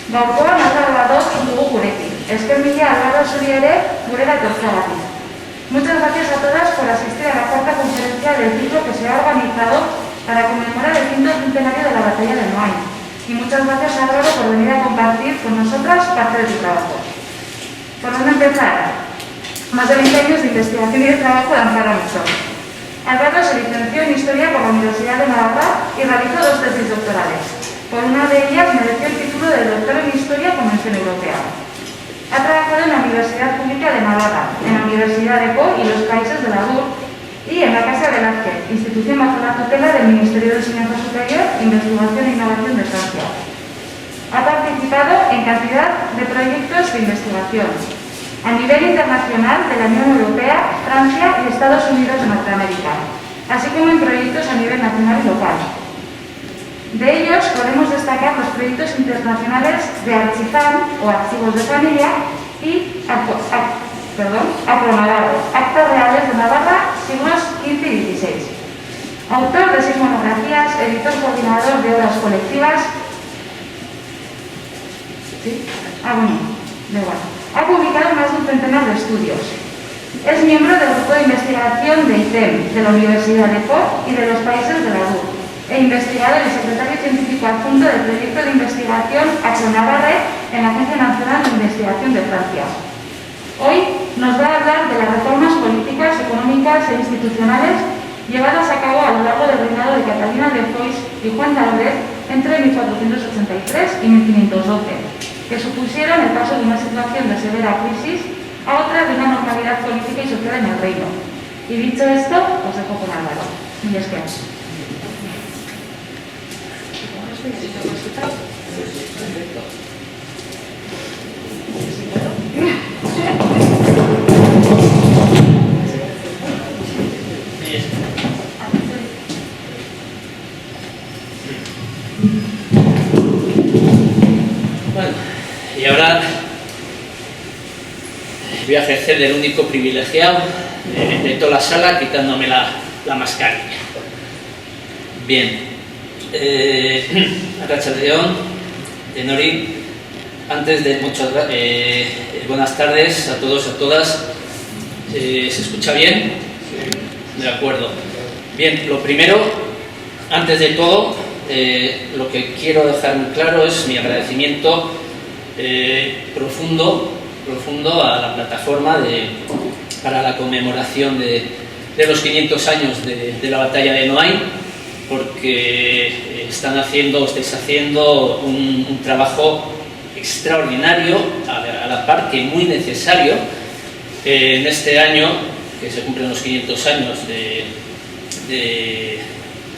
Gaurkoan Alvaro dugu gurekin. Esker mila Alvaro zuri ere gurera etortzeagatik. Muchas gracias a todas por asistir a la cuarta conferencia del ciclo que se ha organizado para conmemorar el 5º centenario de la batalla de Noain. Y muchas gracias a Alvaro por venir a compartir con nosotras parte de tu trabajo. ¿Por dónde empezar? Más de 20 años de investigación y de trabajo dan para mucho. Alvaro se licenció en Historia por la Universidad de Navarra y realizó 2 tesis doctorales. Por una de ellas mereció el título de doctor en Historia con mención europea. Ha trabajado en la Universidad Pública de Navarra, en la Universidad de Po y los países de la UR y en la Casa Velázquez, institución bajo la tutela del Ministerio de Enseñanza Superior, Investigación e Innovación de Francia. Ha participado en cantidad de proyectos de investigación a nivel internacional de la Unión Europea, Francia y Estados Unidos de Norteamérica, así como en proyectos a nivel nacional y local. De ellos podemos destacar los proyectos internacionales de Archifam o Archivos de Familia y Apronavaro, Actas Reales de Navarra, siglos XV y XVI. Autor de 6 monografías, editor coordinador de obras colectivas. ¿Sí? Da igual. Ha publicado más de un centenar de estudios. Es miembro del grupo de investigación de ITEM, de la Universidad de Po y de los países de la UR. E investigador y secretario científico adjunto del proyecto de investigación Apronavarre en la Agencia Nacional de Investigación de Francia. Hoy nos va a hablar de las reformas políticas, económicas e institucionales llevadas a cabo a lo largo del reinado de Catalina de Foix y Juan d'Albret entre 1483 y 1512, que supusieron el paso de una situación de severa crisis a otra de una normalidad política y social en el reino. Y dicho esto, os dejo con Álvaro. Y es que... Bueno, y ahora voy a ejercer del único privilegiado de toda la sala quitándome la mascarilla. Bien. Arratsaldeon, Tenori. Antes de buenas tardes a todos, a todas. ¿Se escucha bien? Sí. De acuerdo. Bien, lo primero, antes de todo, lo que quiero dejar muy claro es mi agradecimiento profundo a la plataforma para la conmemoración de los 500 años de la batalla de Noain, porque estáis haciendo un trabajo extraordinario, a la par que muy necesario, en este año que se cumplen los 500 años de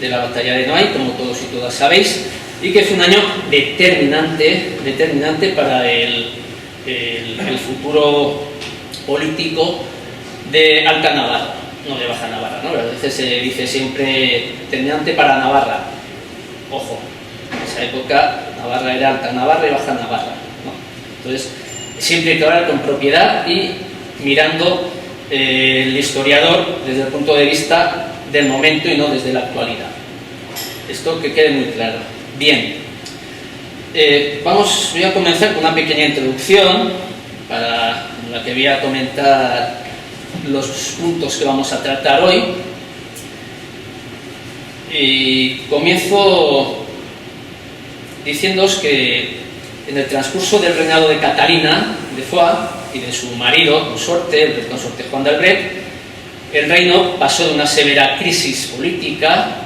la batalla de Noain, como todos y todas sabéis, y que es un año determinante para el futuro político de Alta Navarra, no de Baja Navarra, ¿no? A veces se dice siempre determinante para Navarra. Ojo, en esa época Navarra era Alta Navarra y Baja Navarra, ¿no? Entonces, siempre hay que hablar con propiedad y mirando el historiador desde el punto de vista del momento y no desde la actualidad. Esto que quede muy claro. Bien, voy a comenzar con una pequeña introducción en la que voy a comentar los puntos que vamos a tratar hoy. Y comienzo diciéndoos que en el transcurso del reinado de Catalina de Foix y de su marido, consorte, el consorte Juan de Albret, el reino pasó de una severa crisis política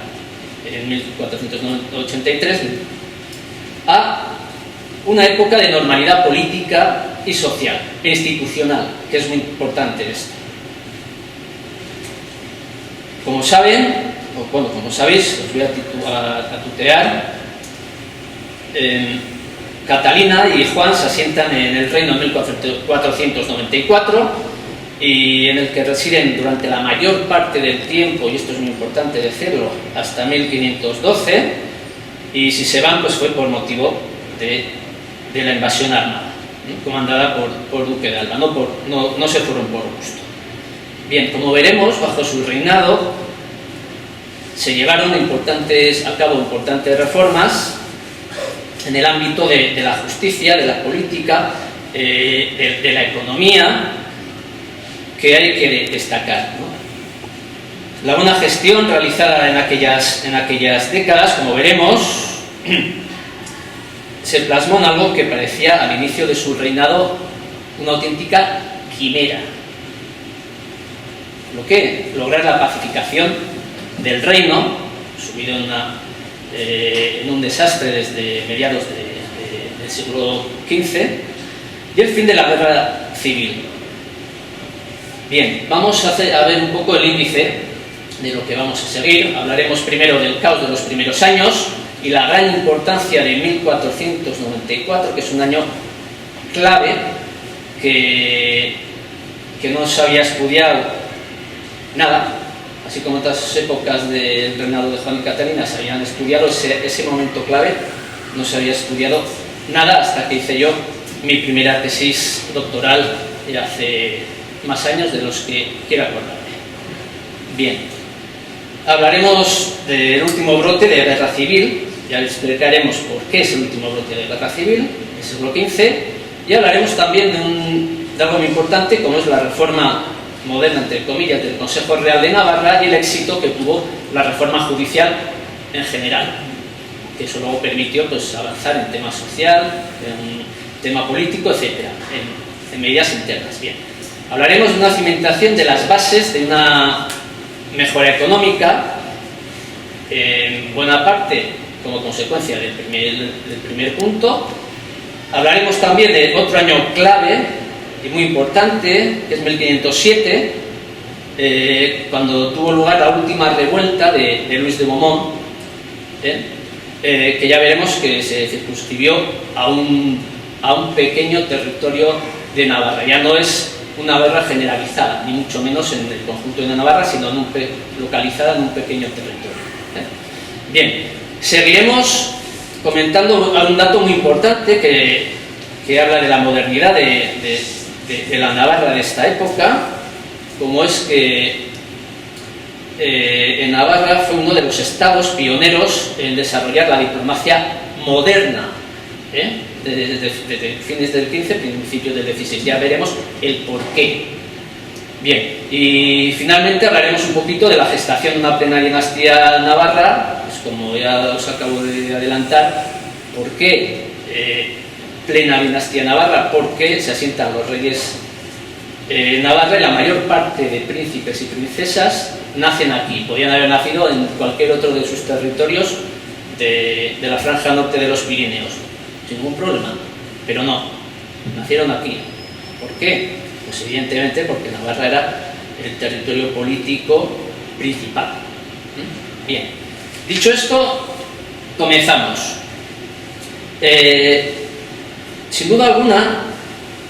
en 1483 a una época de normalidad política y social e institucional, que es muy importante esto. Como saben, como sabéis, os voy a tutear. Catalina y Juan se asientan en el reino en 1494 y en el que residen durante la mayor parte del tiempo, y esto es muy importante decirlo, hasta 1512, y si se van, pues fue por motivo de la invasión armada, comandada por Duque de Alba, no se fueron por gusto. Bien, como veremos, bajo su reinado se llevaron a cabo importantes reformas en el ámbito de la justicia, de la política, de la economía, que hay que destacar, ¿no? La buena gestión realizada en aquellas décadas, como veremos, se plasmó en algo que parecía al inicio de su reinado una auténtica quimera. Lo que lograr la pacificación del reino, sumido en un desastre desde mediados del siglo XV, y el fin de la guerra civil. Bien, vamos a ver un poco el índice de lo que vamos a seguir. Hablaremos primero del caos de los primeros años y la gran importancia de 1494, que es un año clave que no se había estudiado nada, así como otras épocas del reinado de Juan y Catalina se habían estudiado. Ese momento clave no se había estudiado nada hasta que hice yo mi primera tesis doctoral hace más años de los que quiero acordarme. Bien, hablaremos del último brote de guerra civil, ya les explicaremos por qué es el último brote de guerra civil, el siglo XV, y hablaremos también de algo muy importante como es la reforma moderna, entre comillas, del Consejo Real de Navarra y el éxito que tuvo la reforma judicial en general, que eso luego permitió pues, avanzar en tema social, en tema político, etcétera, en medidas internas. Bien, hablaremos de una cimentación de las bases de una mejora económica, en buena parte como consecuencia del primer punto. Hablaremos también de otro año clave y muy importante, que es 1507, cuando tuvo lugar la última revuelta de Luis de Beaumont, que ya veremos que se circunscribió a un pequeño territorio de Navarra. Ya no es una guerra generalizada, ni mucho menos en el conjunto de Navarra, sino localizada en un pequeño territorio. Bien, seguiremos comentando un dato muy importante que habla de la modernidad de la Navarra de esta época, como es que en Navarra fue uno de los estados pioneros en desarrollar la diplomacia moderna, desde fines del 15, principios del 16. Ya veremos el porqué. Bien, y finalmente hablaremos un poquito de la gestación de una plena dinastía navarra, pues como ya os acabo de adelantar. ¿Por qué plena dinastía navarra? Porque se asientan los reyes Navarra y la mayor parte de príncipes y princesas nacen aquí. Podían haber nacido en cualquier otro de sus territorios de la franja norte de los Pirineos, sin ningún problema, pero no, nacieron aquí. ¿Por qué? Pues evidentemente porque Navarra era el territorio político principal. Bien, dicho esto, comenzamos. Sin duda alguna,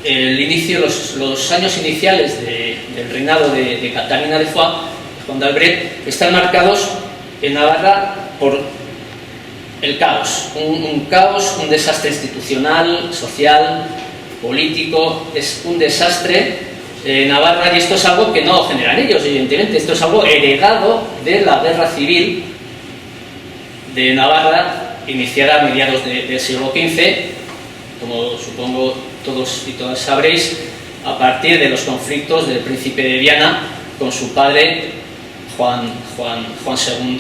el inicio, los años iniciales del reinado de Catalina de Foix, de Juan de Albret, están marcados en Navarra por el caos, un caos, un desastre institucional, social, político. Es un desastre Navarra, y esto es algo que no generan ellos, evidentemente. Esto es algo heredado de la guerra civil de Navarra, iniciada a mediados del siglo XV, como supongo todos y todas sabréis, a partir de los conflictos del príncipe de Viana con su padre Juan II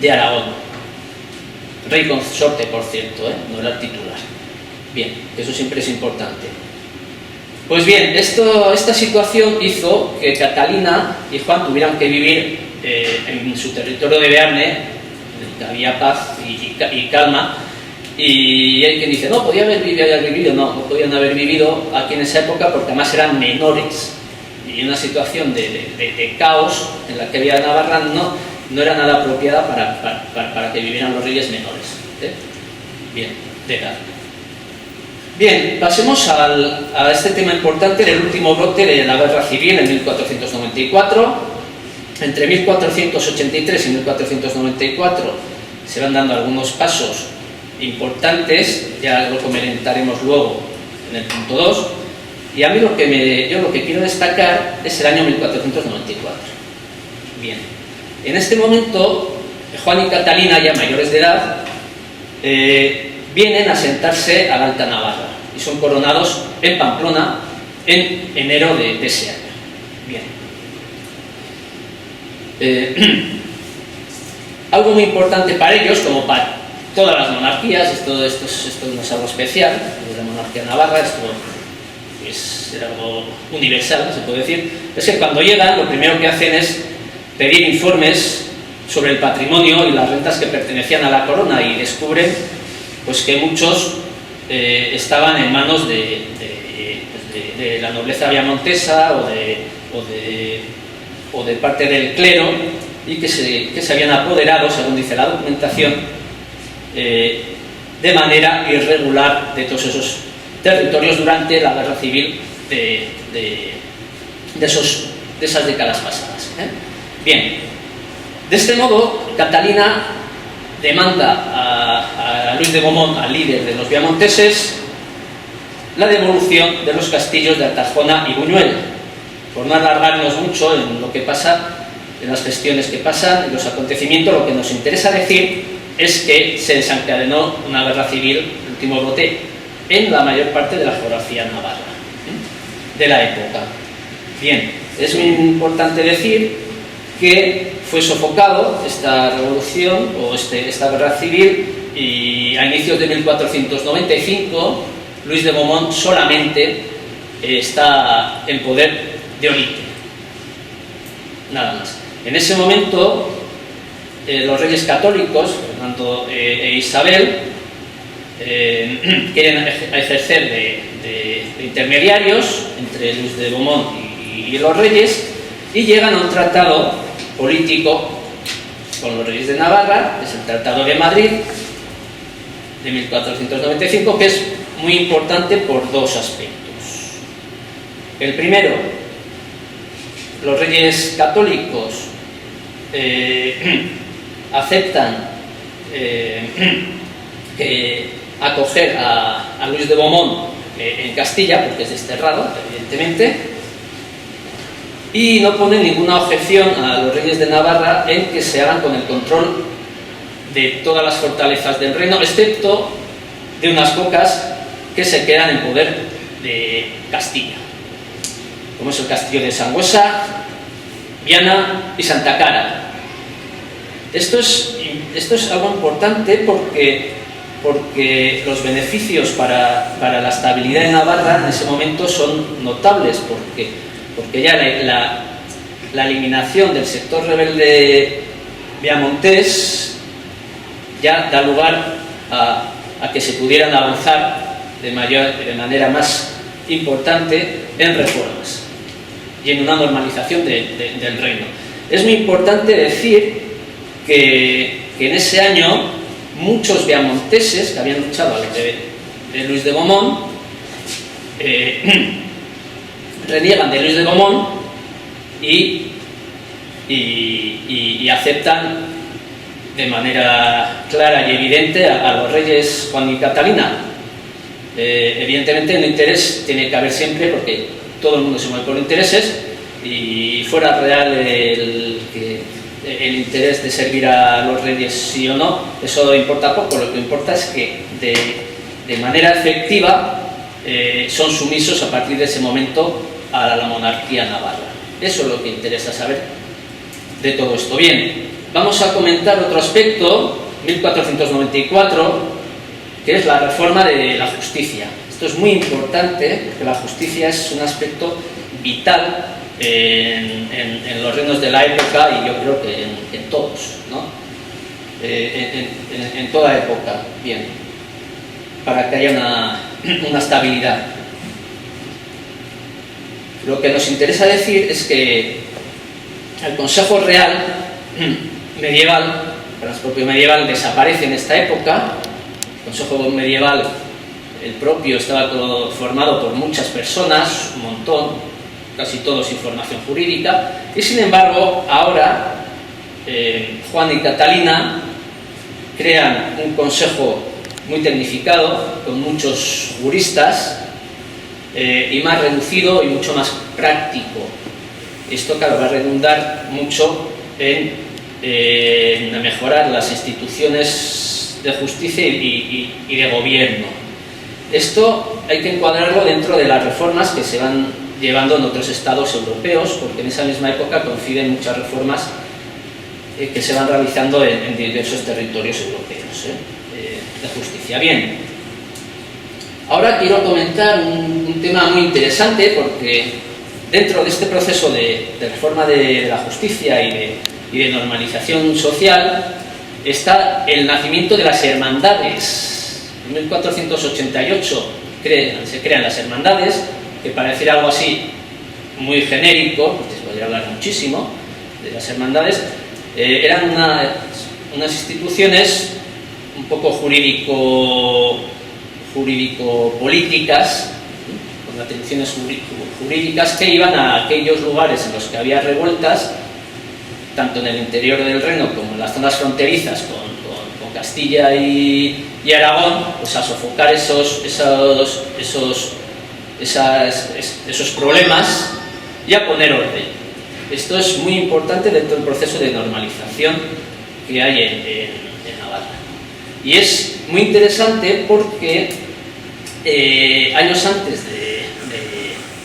de Aragón, rey consorte, por cierto, no era el titular. Bien, eso siempre es importante. Pues bien, esta situación hizo que Catalina y Juan tuvieran que vivir en su territorio de Bearne, en que había paz y calma. Y hay quien dice, no, podían haber vivido, no podían haber vivido aquí en esa época porque además eran menores. Y una situación de caos en la que había Navarra no era nada apropiada para que vivieran los reyes menores. Bien, de edad. Bien, pasemos a este tema importante del último brote de la guerra civil en 1494. Entre 1483 y 1494 se van dando algunos pasos importantes, ya lo comentaremos luego en el punto 2, y a mí lo que quiero destacar es el año 1494. Bien, en este momento Juan y Catalina, ya mayores de edad, vienen a sentarse a la Alta Navarra y son coronados en Pamplona en enero de ese año. Bien, algo muy importante para ellos, como para todas las monarquías, esto no es algo especial, la monarquía navarra, esto es algo universal, se puede decir, es que cuando llegan lo primero que hacen es pedir informes sobre el patrimonio y las rentas que pertenecían a la corona, y descubren pues que muchos estaban en manos de la nobleza viamontesa o de parte del clero, y que se habían apoderado, según dice la documentación, de manera irregular de todos esos territorios durante la guerra civil de esas décadas pasadas. Bien, de este modo Catalina demanda a Luis de Beaumont, al líder de los viamonteses, la devolución de los castillos de Artajona y Buñuel. Por no alargarnos mucho en lo que pasa, en las gestiones que pasan, en los acontecimientos, lo que nos interesa decir es que se desencadenó una guerra civil, el último brote, en la mayor parte de la geografía navarra de la época. Bien, es muy importante decir que fue sofocado esta revolución o esta guerra civil, y a inicios de 1495 Luis de Beaumont solamente está en poder de Olite, nada más. En ese momento los reyes católicos, Fernando e Isabel, quieren ejercer de intermediarios entre Luis de Beaumont y los reyes, y llegan a un tratado político con los reyes de Navarra, que es el Tratado de Madrid de 1495, que es muy importante por dos aspectos. El primero, los reyes católicos aceptan acoger a Luis de Beaumont en Castilla, porque es desterrado, evidentemente, y no pone ninguna objeción a los reyes de Navarra en que se hagan con el control de todas las fortalezas del reino, excepto de unas pocas que se quedan en poder de Castilla, como es el castillo de Sangüesa, Viana y Santa Cara. Esto es algo importante porque los beneficios para la estabilidad de Navarra en ese momento son notables, porque ya la eliminación del sector rebelde viamontés ya da lugar a que se pudieran avanzar de manera más importante en reformas y en una normalización del reino. Es muy importante decir que en ese año muchos viamonteses que habían luchado al de Luis de Beaumont reniegan de Luis de Beaumont y aceptan de manera clara y evidente a los reyes Juan y Catalina. Evidentemente el interés tiene que haber siempre, porque todo el mundo se mueve por intereses, y fuera real el interés de servir a los reyes sí o no, eso importa poco. Lo que importa es que de manera efectiva son sumisos a partir de ese momento a la monarquía navarra. Eso es lo que interesa saber de todo esto. Bien, vamos a comentar otro aspecto, 1494, que es la reforma de la justicia. Esto es muy importante porque la justicia es un aspecto vital en los reinos de la época, y yo creo que en todos, ¿no? En toda época, bien, para que haya una estabilidad. Lo que nos interesa decir es que el Consejo Real medieval, el propio medieval, desaparece en esta época. El Consejo medieval, el propio, estaba formado por muchas personas, un montón, casi todos sin formación jurídica, y sin embargo ahora Juan y Catalina crean un consejo muy tecnificado, con muchos juristas, y más reducido y mucho más práctico. Esto, claro, va a redundar mucho en mejorar las instituciones de justicia y de gobierno. Esto hay que encuadrarlo dentro de las reformas que se van llevando en otros estados europeos, porque en esa misma época coinciden muchas reformas que se van realizando en diversos territorios europeos de justicia. Bien, ahora quiero comentar un tema muy interesante, porque dentro de este proceso de reforma de la justicia y de normalización social está el nacimiento de las hermandades. En 1488 se crean las hermandades, que para decir algo así muy genérico, pues podría hablar muchísimo de las hermandades, eran unas instituciones un poco jurídico-políticas, con atribuciones jurídicas, que iban a aquellos lugares en los que había revueltas, tanto en el interior del reino como en las zonas fronterizas con Castilla y Aragón, pues a sofocar esos problemas y a poner orden. Esto es muy importante dentro del proceso de normalización que hay en Navarra. Y es muy interesante porque años antes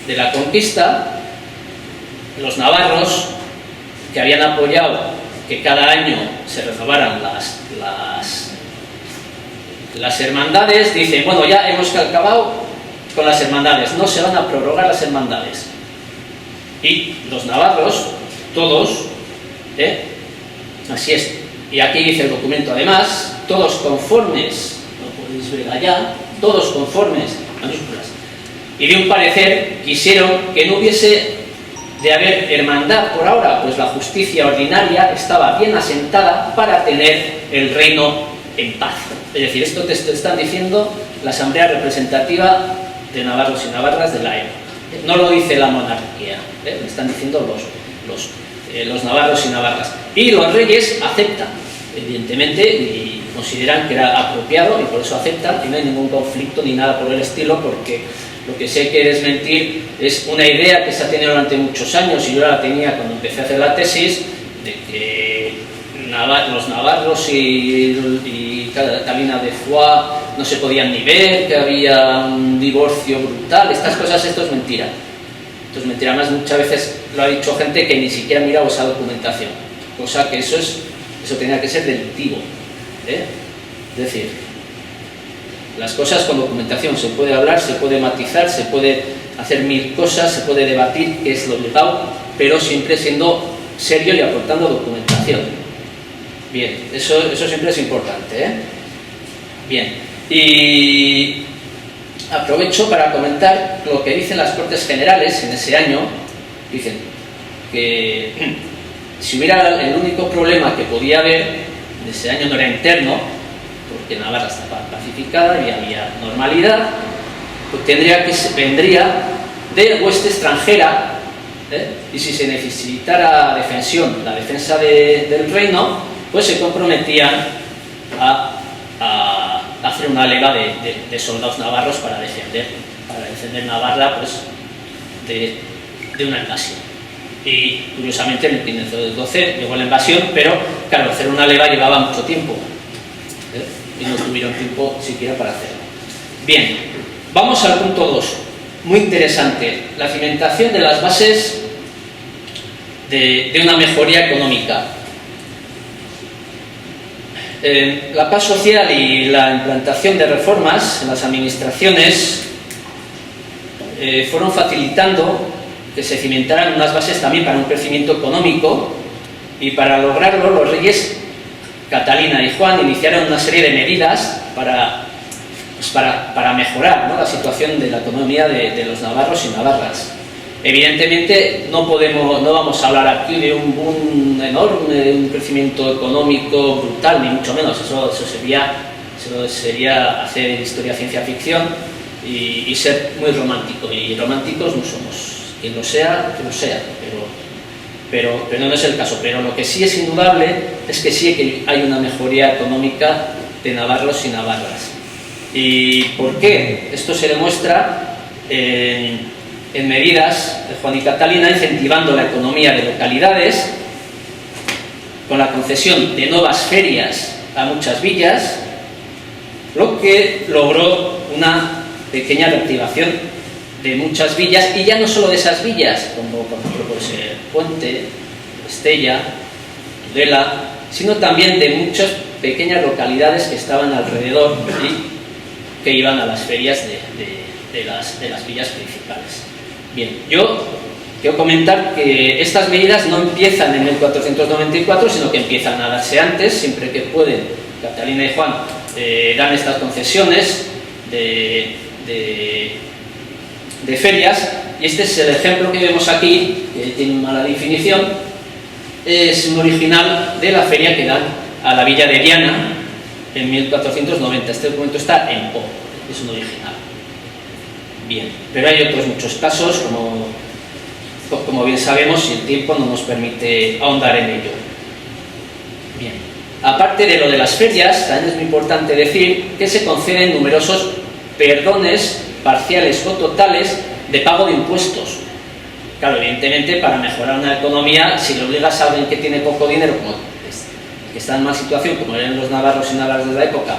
de la conquista, los navarros, que habían apoyado que cada año se renovaran las hermandades, dicen, bueno, ya hemos acabado con las hermandades, no se van a prorrogar las hermandades. Y los navarros, todos, así es, y aquí dice el documento además, todos conformes, lo podéis ver allá, todos conformes, mayúsculas, y de un parecer quisieron que no hubiese de haber hermandad por ahora, pues la justicia ordinaria estaba bien asentada para tener el reino en paz. Es decir, esto te están diciendo la asamblea representativa de navarros y navarras de la época. No lo dice la monarquía, lo están diciendo los navarros y navarras. Y los reyes aceptan, evidentemente, y consideran que era apropiado, y por eso aceptan, y no hay ningún conflicto ni nada por el estilo, porque Lo que sí hay que desmentir es una idea que se ha tenido durante muchos años, y yo la tenía cuando empecé a hacer la tesis, de que los navarros y Catalina de Foix no se podían ni ver, que había un divorcio brutal. Estas cosas, esto es mentira. Esto es mentira. Además, muchas veces lo ha dicho gente que ni siquiera ha mirado esa documentación, cosa que eso tenía que ser delictivo, ¿eh? Es decir, las cosas con documentación se puede hablar, se puede matizar, se puede hacer mil cosas, se puede debatir, que es lo obligado, pero siempre siendo serio y aportando documentación. Bien, eso siempre es importante, ¿eh? Bien, y aprovecho para comentar lo que dicen las Cortes Generales en ese año. Dicen que si hubiera el único problema que podía haber en ese año no era interno, porque Navarra estaba pacificada y había normalidad, pues vendría de hueste extranjera, ¿eh? Y si se necesitara la defensa del reino, pues se comprometían a hacer una leva de soldados navarros para defender Navarra, pues, de una invasión. Y curiosamente en 1512 llegó la invasión, pero claro, hacer una leva llevaba mucho tiempo, ¿eh? Y no tuvieron tiempo siquiera para hacerlo. Bien, vamos al punto 2, muy interesante: la cimentación de las bases de una mejoría económica. La paz social y la implantación de reformas en las administraciones fueron facilitando que se cimentaran unas bases también para un crecimiento económico, y para lograrlo los reyes Catalina y Juan iniciaron una serie de medidas para mejorar, ¿no?, la situación de la economía de los navarros y navarras. Evidentemente no vamos a hablar aquí de un boom enorme, de un crecimiento económico brutal, ni mucho menos. Eso sería hacer historia ciencia ficción y ser muy romántico, y románticos no somos. Quien lo sea, pero no es el caso. Pero lo que sí es indudable es que sí que hay una mejoría económica de navarros y navarras. ¿Y por qué? Esto se demuestra en medidas de Juan y Catalina, incentivando la economía de localidades con la concesión de nuevas ferias a muchas villas, lo que logró una pequeña reactivación de muchas villas, y ya no solo de esas villas, como por ejemplo puede ser Puente, Estella, Tudela, sino también de muchas pequeñas localidades que estaban alrededor y que iban a las ferias de las villas principales. Bien, yo quiero comentar que estas medidas no empiezan en 1494, sino que empiezan a darse antes, siempre que pueden. Catalina y Juan dan estas concesiones de ferias, y este es el ejemplo que vemos aquí, que tiene una mala definición. Es un original de la feria que dan a la villa de Diana en 1490. Este documento está en Po, es un original. Bien, pero hay otros muchos casos, como bien sabemos, y el tiempo no nos permite ahondar en ello. Bien, aparte de lo de las ferias, también es muy importante decir que se conceden numerosos perdones parciales o totales de pago de impuestos. Claro, evidentemente, para mejorar una economía, si le obligas a alguien que tiene poco dinero, como que está en mal situación, como eran los navarros y navarras de la época,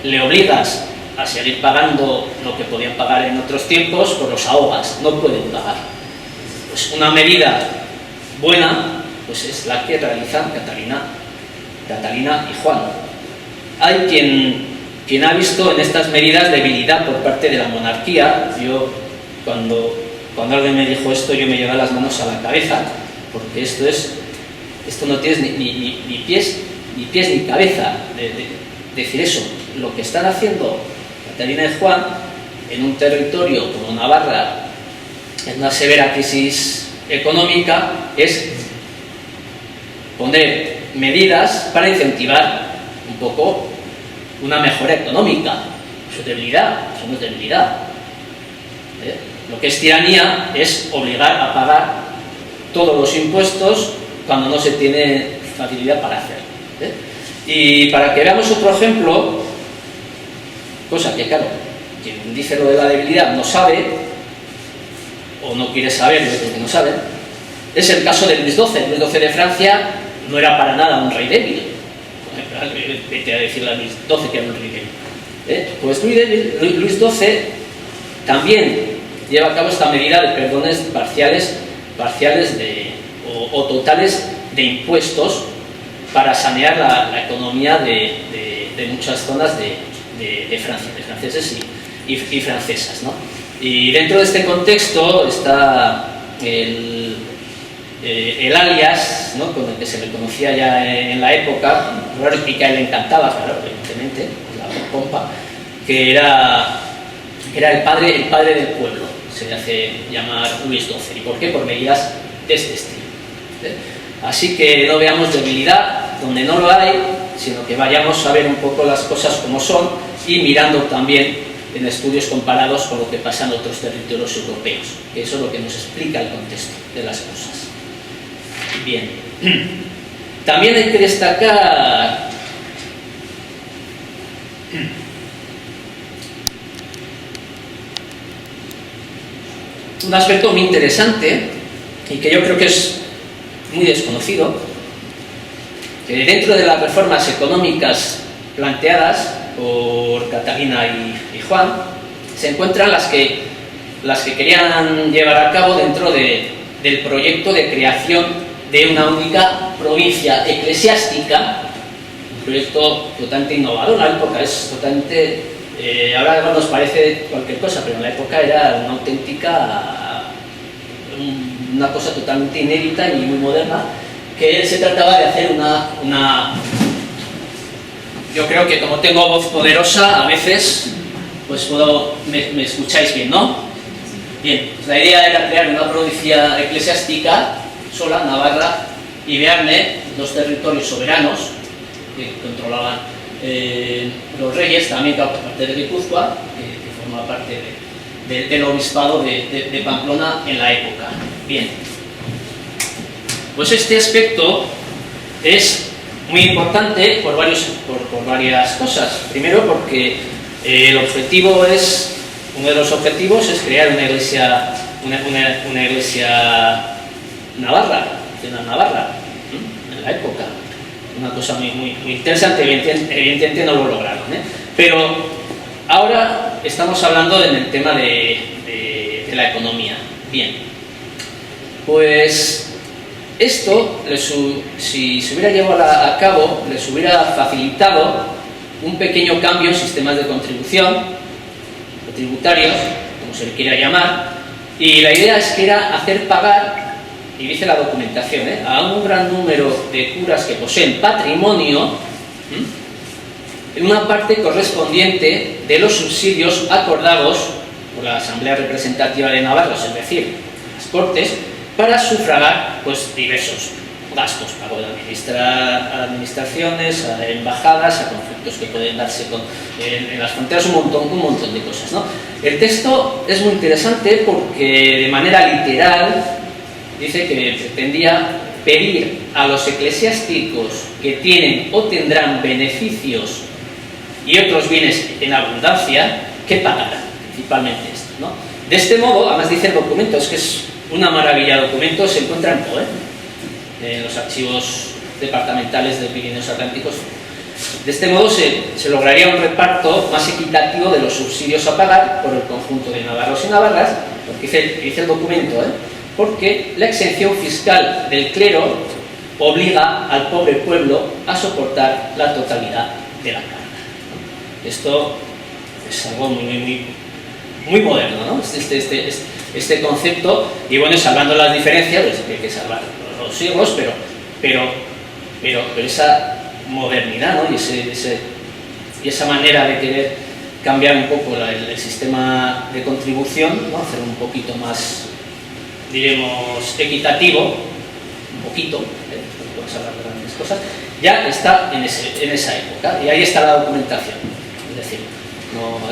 le obligas a seguir pagando lo que podían pagar en otros tiempos, pues los ahogas, no pueden pagar. Pues una medida buena, pues es la que realizan Catalina y Juan. Hay quien ha visto en estas medidas debilidad por parte de la monarquía. Yo, cuando alguien me dijo esto, yo me llevé las manos a la cabeza, porque esto no tiene ni pies ni cabeza de decir eso. Lo que están haciendo Catalina y Juan en un territorio como Navarra, en una severa crisis económica, es poner medidas para incentivar un poco una mejora económica. Eso es debilidad, eso no es debilidad. Lo que es tiranía es obligar a pagar todos los impuestos cuando no se tiene facilidad para hacerlo. Y para que veamos otro ejemplo, cosa que claro, quien dice lo de la debilidad no sabe, o no quiere saber lo que no sabe, es el caso de Luis XII. Luis XII de Francia no era para nada un rey débil. Vete a decirle a Luis XII que era un rey débil. Pues Luis XII también lleva a cabo esta medida de perdones parciales o totales de impuestos para sanear la economía de muchas zonas de Francia, de franceses y francesas, ¿no? Y dentro de este contexto está el alias, ¿no?, con el que se le conocía ya en la época, y que a él le encantaba, claro, evidentemente, la pompa, que era el padre del pueblo, se le hace llamar Luis XII. ¿Y por qué? Por medidas de este estilo. Así que no veamos debilidad donde no lo hay, sino que vayamos a ver un poco las cosas como son y mirando también en estudios comparados con lo que pasa en otros territorios europeos, que eso es lo que nos explica el contexto de las cosas. Bien, también hay que destacar un aspecto muy interesante y que yo creo que es muy desconocido, que dentro de las reformas económicas planteadas por Catalina y Juan se encuentran las que querían llevar a cabo dentro del proyecto de creación de una única provincia eclesiástica, un proyecto totalmente innovador. La época es totalmente, ahora nos parece cualquier cosa, pero en la época era una auténtica, una cosa totalmente inédita y muy moderna, que se trataba de hacer yo creo que como tengo voz poderosa, a veces, pues me escucháis bien, ¿no? Bien, pues la idea era crear una provincia eclesiástica sola, Navarra y Bearne, dos territorios soberanos que controlaban los reyes, también parte de Guipúzcoa, que forma parte del obispado de Pamplona en la época. Bien, pues este aspecto es muy importante por varias cosas. Primero, porque uno de los objetivos es crear una iglesia navarra, en la época. Una cosa muy interesante, evidentemente no lo lograron, pero ahora estamos hablando en el tema de la economía. Bien, pues esto, si se hubiera llevado a cabo, les hubiera facilitado un pequeño cambio en sistemas de contribución, o tributarios, como se le quiera llamar, y la idea es que era hacer pagar, y dice la documentación, a un gran número de curas que poseen patrimonio, en una parte correspondiente de los subsidios acordados por la Asamblea Representativa de Navarra, es decir, las Cortes, para sufragar pues diversos gastos, pago de administraciones, a embajadas, a conflictos que pueden darse en las fronteras, un montón de cosas, ¿no? El texto es muy interesante porque de manera literal dice que pretendía pedir a los eclesiásticos que tienen o tendrán beneficios y otros bienes en abundancia que pagaran, principalmente esto, ¿no? De este modo, además dice el documento, es que es una maravilla de documento, se encuentra en POE, en los archivos departamentales de Pirineos Atlánticos. De este modo se lograría un reparto más equitativo de los subsidios a pagar por el conjunto de navarros y navarras, porque dice el documento, porque la exención fiscal del clero obliga al pobre pueblo a soportar la totalidad de la carga. Esto es algo muy moderno, ¿no? Este concepto, y bueno, salvando las diferencias, pues hay que salvar los siglos, pero esa modernidad, ¿no? y esa manera de querer cambiar un poco el sistema de contribución, ¿no? Hacer un poquito más, diremos, equitativo, un poquito, no podemos hablar de grandes cosas, ya está en esa época, y ahí está la documentación. Es decir,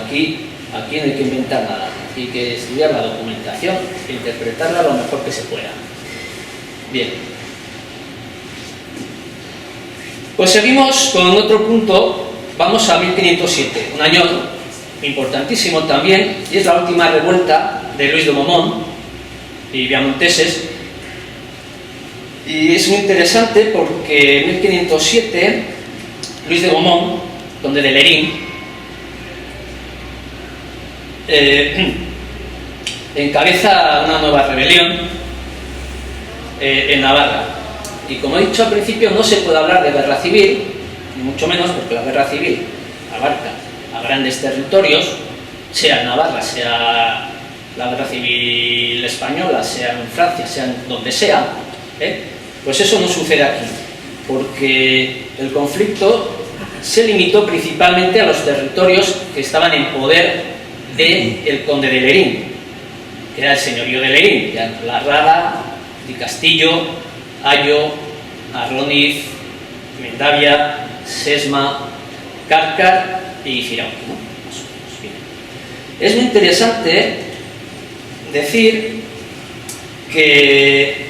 aquí no hay que inventar nada, aquí hay que estudiar la documentación e interpretarla lo mejor que se pueda. Bien. Pues seguimos con otro punto, vamos a 1507, un año importantísimo también, y es la última revuelta de Luis de Beaumont y Viamonteses. Y es muy interesante porque en 1507 Luis de Beaumont, conde de Lerín, encabeza una nueva rebelión en Navarra. Y como he dicho al principio, no se puede hablar de guerra civil, ni mucho menos, porque la guerra civil abarca a grandes territorios, sea en Navarra, sea la guerra civil española, sea en Francia, sea en donde sea, pues eso no sucede aquí, porque el conflicto se limitó principalmente a los territorios que estaban en poder del conde de Lerín, que era el señorío de Lerín, La Rada, Di Castillo, Ayo, Arloniz, Mendavia, Sesma, Cárcar y Firaut, ¿no? Es muy interesante decir que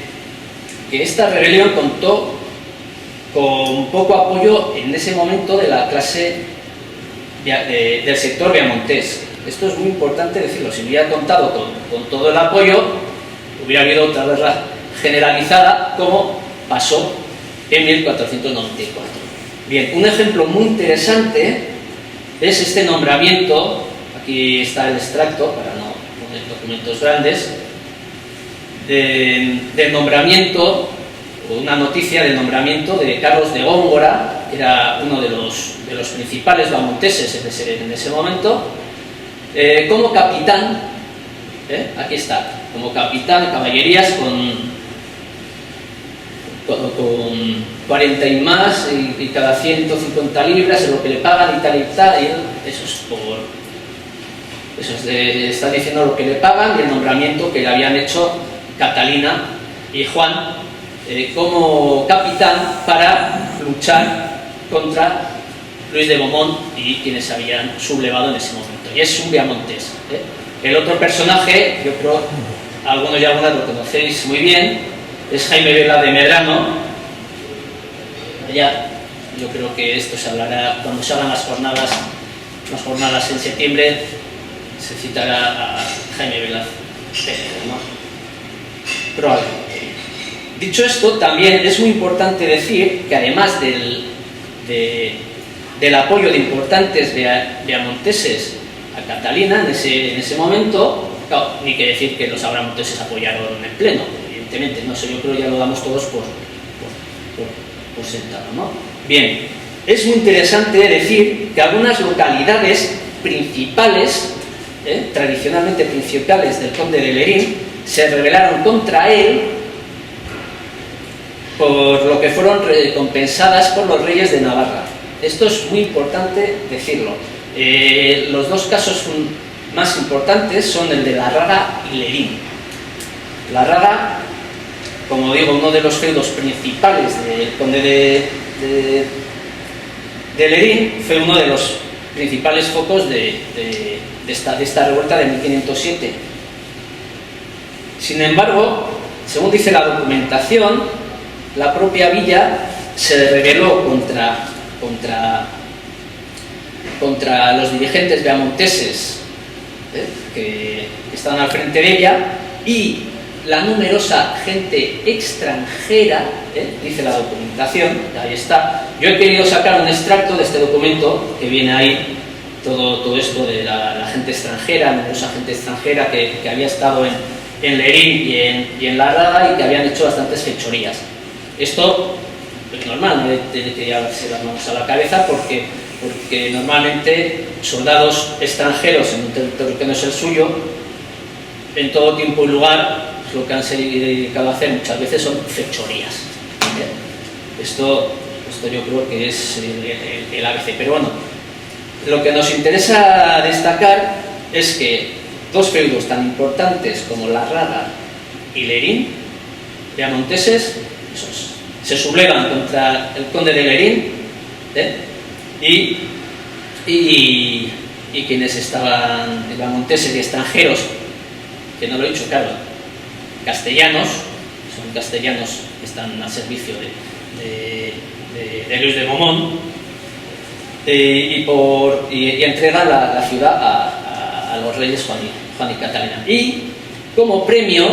esta rebelión contó con poco apoyo en ese momento de la clase del sector viamontés. Esto es muy importante decirlo. Si hubiera contado con todo el apoyo, hubiera habido otra guerra generalizada, como pasó en 1494. Bien, un ejemplo muy interesante es este nombramiento. Aquí está el extracto, para no poner documentos grandes, del nombramiento, o una noticia del nombramiento de Carlos de Góngora, que era uno de los principales viamonteses en ese momento, como capitán, aquí está, como capitán de caballerías con 40 y más, y cada 150 libras es lo que le pagan y tal y tal, y eso es está diciendo lo que le pagan y el nombramiento que le habían hecho Catalina y Juan como capitán para luchar contra Luis de Beaumont y quienes habían sublevado en ese momento. Y es un viamontés. El otro personaje, yo creo algunos y algunas lo conocéis muy bien, es Jaime Vela de Medrano. Ya, yo creo que esto se hablará cuando se hagan las jornadas en septiembre. Se citará a Jaime Vela, ¿no? Probablemente. Dicho esto, también es muy importante decir que además del apoyo de importantes viamonteses a Catalina en ese momento, claro, ni que decir que los abramonteses apoyaron en pleno, evidentemente, no sé, yo creo que ya lo damos todos por sentado, ¿no? Bien, es muy interesante decir que algunas localidades principales, tradicionalmente principales del conde de Lerín, se rebelaron contra él por lo que fueron recompensadas por los reyes de Navarra. Esto es muy importante decirlo. Los dos casos más importantes son el de La Rada y Lerín. La Rada, como digo, uno de los feudos principales del conde de Lerín, fue uno de los principales focos de esta revuelta de 1507. Sin embargo, según dice la documentación, la propia villa se rebeló contra los dirigentes viamonteses que estaban al frente de ella, y la numerosa gente extranjera, dice la documentación, ahí está. Yo he querido sacar un extracto de este documento que viene ahí, todo esto de la gente extranjera, numerosa gente extranjera que había estado en Lerín y en La Rada y que habían hecho bastantes fechorías. Esto es normal, no tiene que llevarse las manos a la cabeza porque normalmente soldados extranjeros en un territorio que no es el suyo, en todo tiempo y lugar, lo que han dedicado a hacer muchas veces son fechorías. Esto yo creo que es el ABC. Pero bueno, lo que nos interesa destacar es que dos feudos tan importantes como La Rada y Lerín, viamonteses, se sublevan contra el conde de Lerín, y quienes estaban viamonteses y extranjeros, que no lo he dicho, claro, castellanos, son castellanos que están al servicio de Luis de Beaumont, y entrega la ciudad a los reyes Juan y Catalina. Y como premio,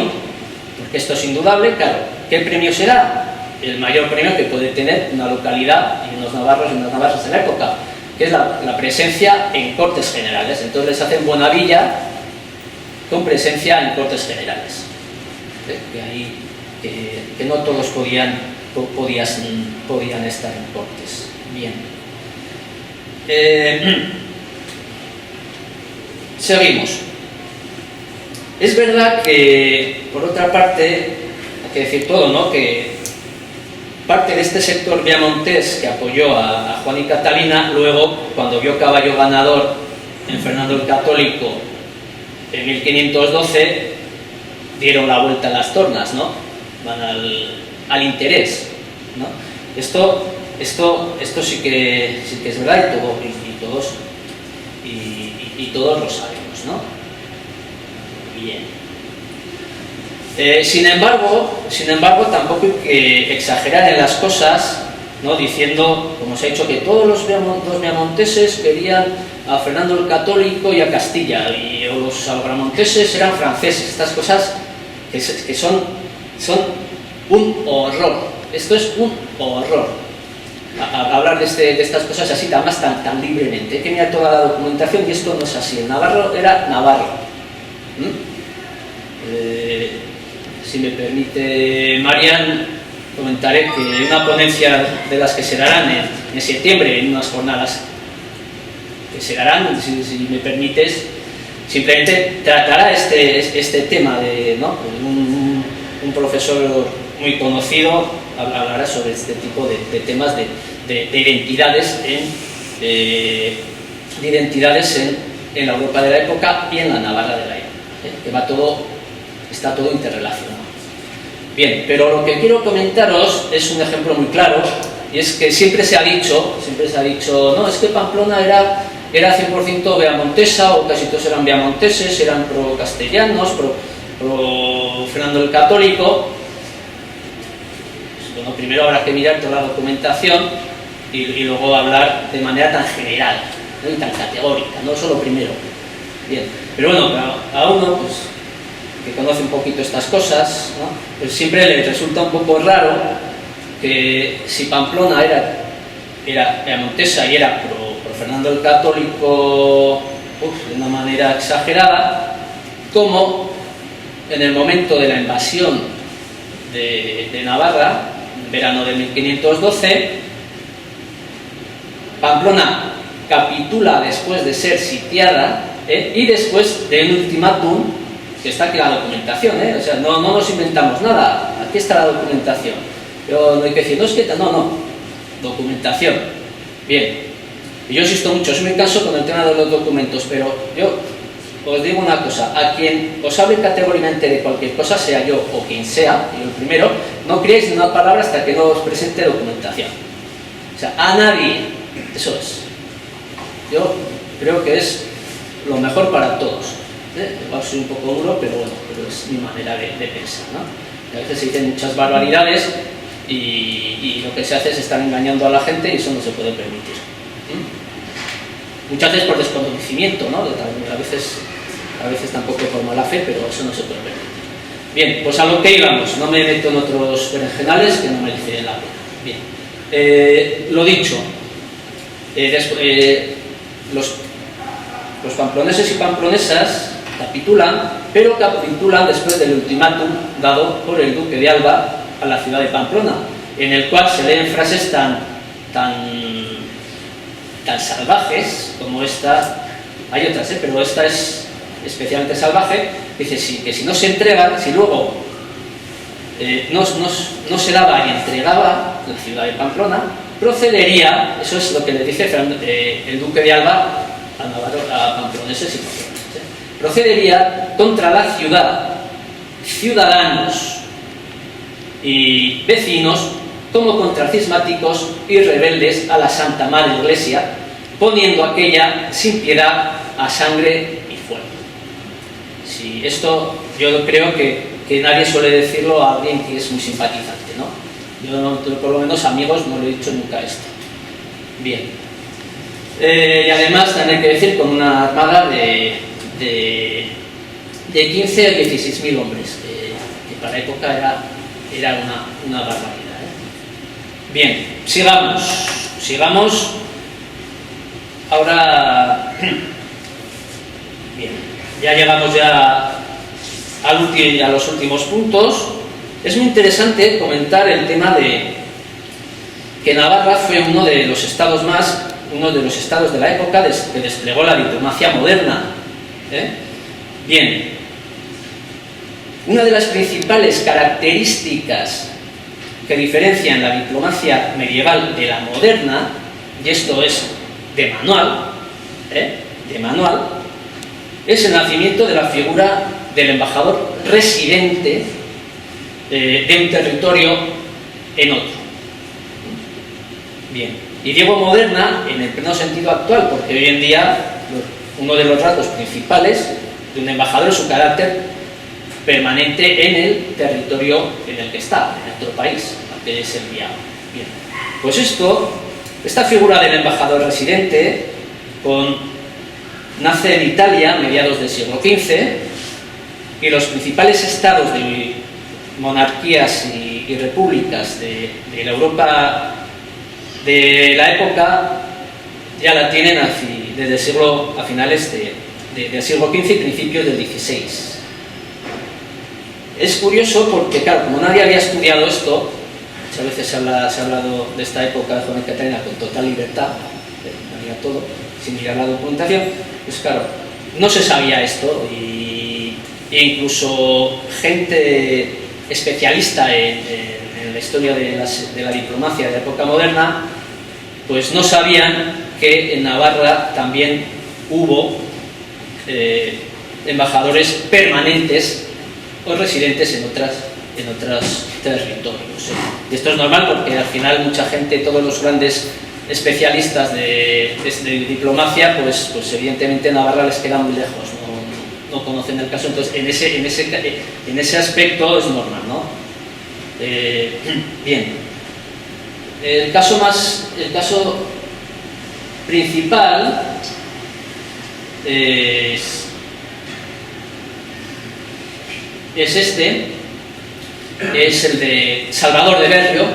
porque esto es indudable, claro, ¿qué premio será? El mayor premio que puede tener una localidad y unos navarros y unas navarras de la época, que es la presencia en Cortes Generales. Entonces les hacen buena villa con presencia en Cortes Generales. Que no todos podían estar en Cortes. Bien. Seguimos. Es verdad que, por otra parte, hay que decir todo, ¿no? Que parte de este sector viamontés que apoyó a Juan y Catalina, luego, cuando vio caballo ganador en Fernando el Católico en 1512, dieron la vuelta a las tornas, ¿no? Van al interés, ¿no? Esto sí que es verdad y todos lo sabemos, ¿no? Bien. Sin embargo, tampoco hay que exagerar en las cosas, ¿no? Diciendo, como se ha dicho, que todos los viamonteses querían a Fernando el Católico y a Castilla, o los albramonteses eran franceses. Estas cosas que son un horror. Esto es un horror. Hablar de estas cosas así, además tan libremente. Hay que mirar toda la documentación y esto no es así. El navarro era navarro. Si me permite, Marian, comentaré que hay una ponencia de las que se darán en septiembre, en unas jornadas que se darán, si me permites, simplemente tratará este tema de, ¿no? Un profesor muy conocido hablará sobre este tipo de temas de identidades en la Europa de la época y en la Navarra de la época, que está todo interrelacionado. Bien, pero lo que quiero comentaros es un ejemplo muy claro, y es que siempre se ha dicho, no, es que Pamplona era 100% viamontesa, o casi todos eran viamonteses, eran pro-castellanos, pro Fernando el Católico. Bueno, primero habrá que mirar toda la documentación y luego hablar de manera tan general, ¿no? Y tan categórica, no solo primero. Bien, pero bueno, a uno pues, que conoce un poquito estas cosas, ¿no? Pues siempre le resulta un poco raro que si Pamplona era viamontesa y era pro Fernando el Católico de una manera exagerada, como en el momento de la invasión de Navarra, en verano de 1512, Pamplona capitula después de ser sitiada, y después de un ultimátum, que está aquí la documentación, o sea, no nos inventamos nada, aquí está la documentación, pero no hay que decir, no, documentación. Bien, y yo insisto mucho, soy muy caso con el tema de los documentos, pero yo os digo una cosa, a quien os hable categóricamente de cualquier cosa, sea yo o quien sea, y el primero, no creáis ni una palabra hasta que no os presente documentación. O sea, a nadie, eso es. Yo creo que es lo mejor para todos. Igual soy un poco duro, pero bueno, es mi manera de pensar, ¿no? Y a veces se dicen muchas barbaridades y lo que se hace es estar engañando a la gente y eso no se puede permitir. Muchas veces por desconocimiento, ¿no? A veces tampoco por mala fe, pero eso no se puede permitir. Bien, pues a lo que íbamos, no me meto en otros berenjenales que no merecen la pena. Bien, lo dicho, los pamploneses y pamplonesas capitulan, pero capitulan después del ultimátum dado por el duque de Alba a la ciudad de Pamplona, en el cual se leen frases tan salvajes como esta. Hay otras, pero esta es especialmente salvaje. Dice que si no se entregan, si luego no se daba y entregaba la ciudad de Pamplona, procedería, eso es lo que le dice el duque de Alba a pamploneses y pamplonesas, procedería contra la ciudad, ciudadanos y vecinos, como contra cismáticos y rebeldes a la Santa Madre Iglesia, poniendo aquella sin piedad a sangre y fuego. Sí, esto yo creo que nadie suele decirlo a alguien que es muy simpatizante, ¿no? Yo por lo menos amigos no le he dicho nunca esto. Bien. Y además, también hay que decir, con una armada de 15 a 16.000 hombres, que para la época era una barbaridad, ¿eh? Bien, sigamos. Ahora, bien, ya llegamos a los últimos puntos. Es muy interesante comentar el tema de que Navarra fue uno de los estados de la época que desplegó la diplomacia moderna, ¿eh? Bien, una de las principales características que diferencian la diplomacia medieval de la moderna, y esto es de manual, es el nacimiento de la figura del embajador residente de un territorio en otro. Bien, y digo moderna en el pleno sentido actual, porque hoy en día uno de los rasgos principales de un embajador es su carácter permanente en el territorio en el que está, en otro país, al que es enviado. Bien, pues esta figura del embajador residente nace en Italia a mediados del siglo XV, y los principales estados de monarquías y repúblicas de la Europa de la época ya la tienen a finales del siglo XV y principios del XVI. Es curioso porque, claro, como nadie había estudiado esto, muchas veces se ha hablado de esta época de Juana Catalina con total libertad, había todo, sin mirar la documentación, pues claro, no se sabía esto, e incluso gente especialista en la historia de la diplomacia de la época moderna, pues no sabían que en Navarra también hubo embajadores permanentes o residentes en otros territorios. Y esto es normal porque al final mucha gente, todos los grandes especialistas de diplomacia, pues evidentemente Navarra les queda muy lejos, no conocen el caso, entonces en ese aspecto es normal, ¿no? Bien. El caso principal es el de Salvador de Berrio,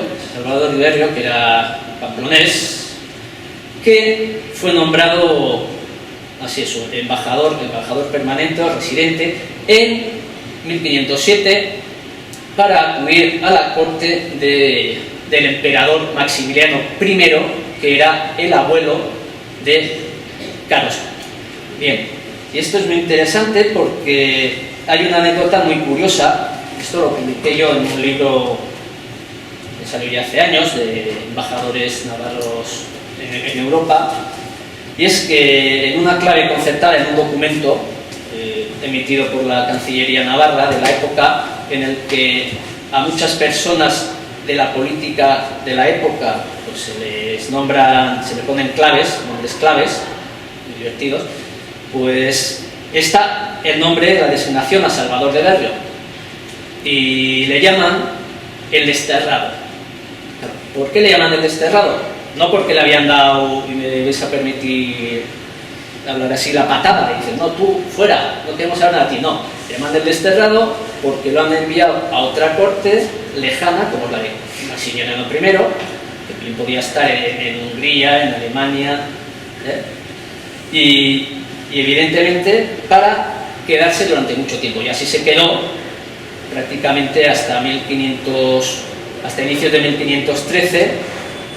que era pamplonés, que fue nombrado embajador permanente o residente en 1507 para acudir a la corte del emperador Maximiliano I, que era el abuelo de Carlos IV. Bien, y esto es muy interesante porque hay una anécdota muy curiosa. Esto lo publiqué yo en un libro que salió ya hace años, de embajadores navarros en Europa, y es que en una clave concertada en un documento emitido por la Cancillería Navarra de la época, en el que a muchas personas de la política de la época pues se le ponen nombres claves, muy divertidos, pues está el nombre, la designación a Salvador de Berrio, y le llaman el desterrado. ¿Por qué le llaman el desterrado? No porque le habían dado, y me vais a permitir hablar así, la patada, y dicen, no, tú fuera, no queremos hablar de ti, no, le llaman el desterrado porque lo han enviado a otra corte lejana, como la de Maximiliano I, que bien podía estar en Hungría, en Alemania, y evidentemente para quedarse durante mucho tiempo, y así se quedó prácticamente hasta inicios de 1513,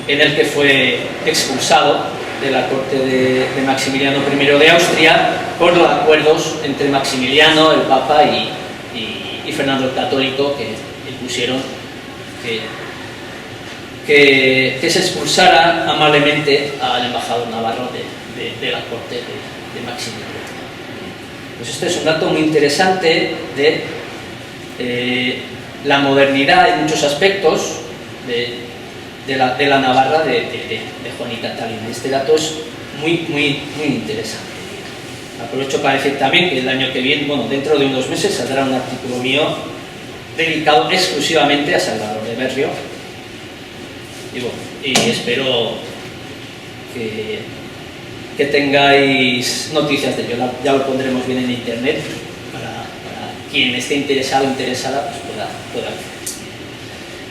en el que fue expulsado de la corte de Maximiliano I de Austria por los acuerdos entre Maximiliano, el Papa, y Fernando el Católico, que impusieron que se expulsara amablemente al embajador navarro de la corte de Maximiliano. Pues este es un dato muy interesante de la modernidad en muchos aspectos de la Navarra de Juan y Catalina. Este dato es muy interesante. Aprovecho para decir también que el año que viene, dentro de unos meses, saldrá un artículo mío dedicado exclusivamente a Salvador de Berrio, y espero que tengáis noticias de ello. Ya lo pondremos bien en internet para quien esté interesado o interesada pues pueda ver.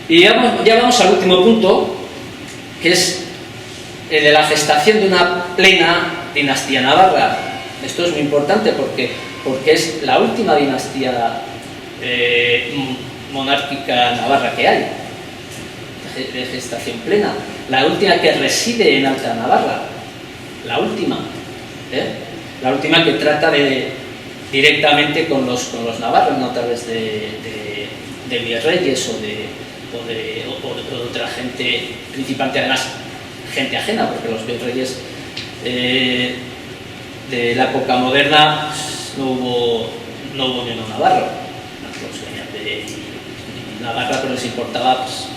Y ya vamos al último punto, que es el de la gestación de una plena dinastía navarra. Esto es muy importante porque es la última dinastía monárquica navarra que hay, de gestación plena, la última que reside en Alta Navarra, la última que trata directamente con los navarros, no a través de virreyes o de otra gente, principalmente además gente ajena, porque los virreyes de la época moderna pues, no hubo ni uno navarro, los venían de Navarra, pero les importaba pues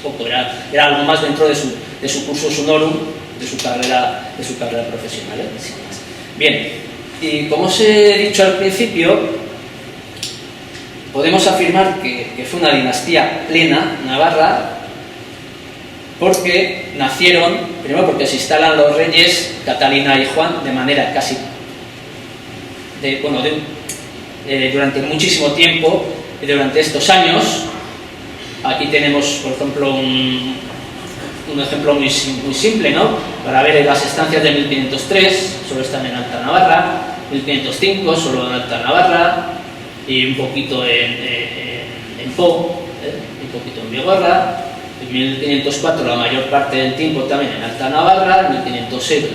poco, era algo más dentro de su cursus honorum, de su carrera profesional, sin más. Bien, y como os he dicho al principio, podemos afirmar que fue una dinastía plena navarra porque nacieron, primero porque se instalan los reyes Catalina y Juan de manera casi durante muchísimo tiempo, y durante estos años. Aquí tenemos, por ejemplo, un ejemplo muy simple, ¿no? Para ver las estancias de 1503, solo están en Alta Navarra, 1505, solo en Alta Navarra, y un poquito en Po, un poquito en Vigorra, en 1504 la mayor parte del tiempo también en Alta Navarra, en 1506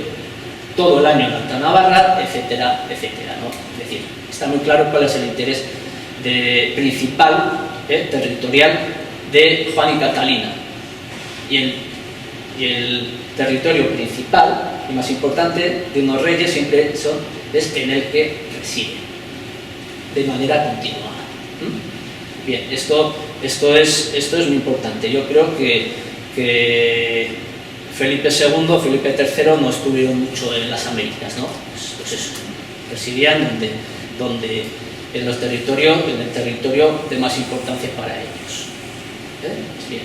todo el año en Alta Navarra, etcétera, etcétera, ¿no? Es decir, está muy claro cuál es el interés principal, territorial, de Juan y Catalina. Y el territorio principal y más importante de unos reyes siempre es en el que residen de manera continuada. Bien, esto es muy importante. Yo creo que Felipe II, Felipe III no estuvieron mucho en las Américas, ¿no? Pues eso, residían donde en el territorio de más importancia para ellos. Bien,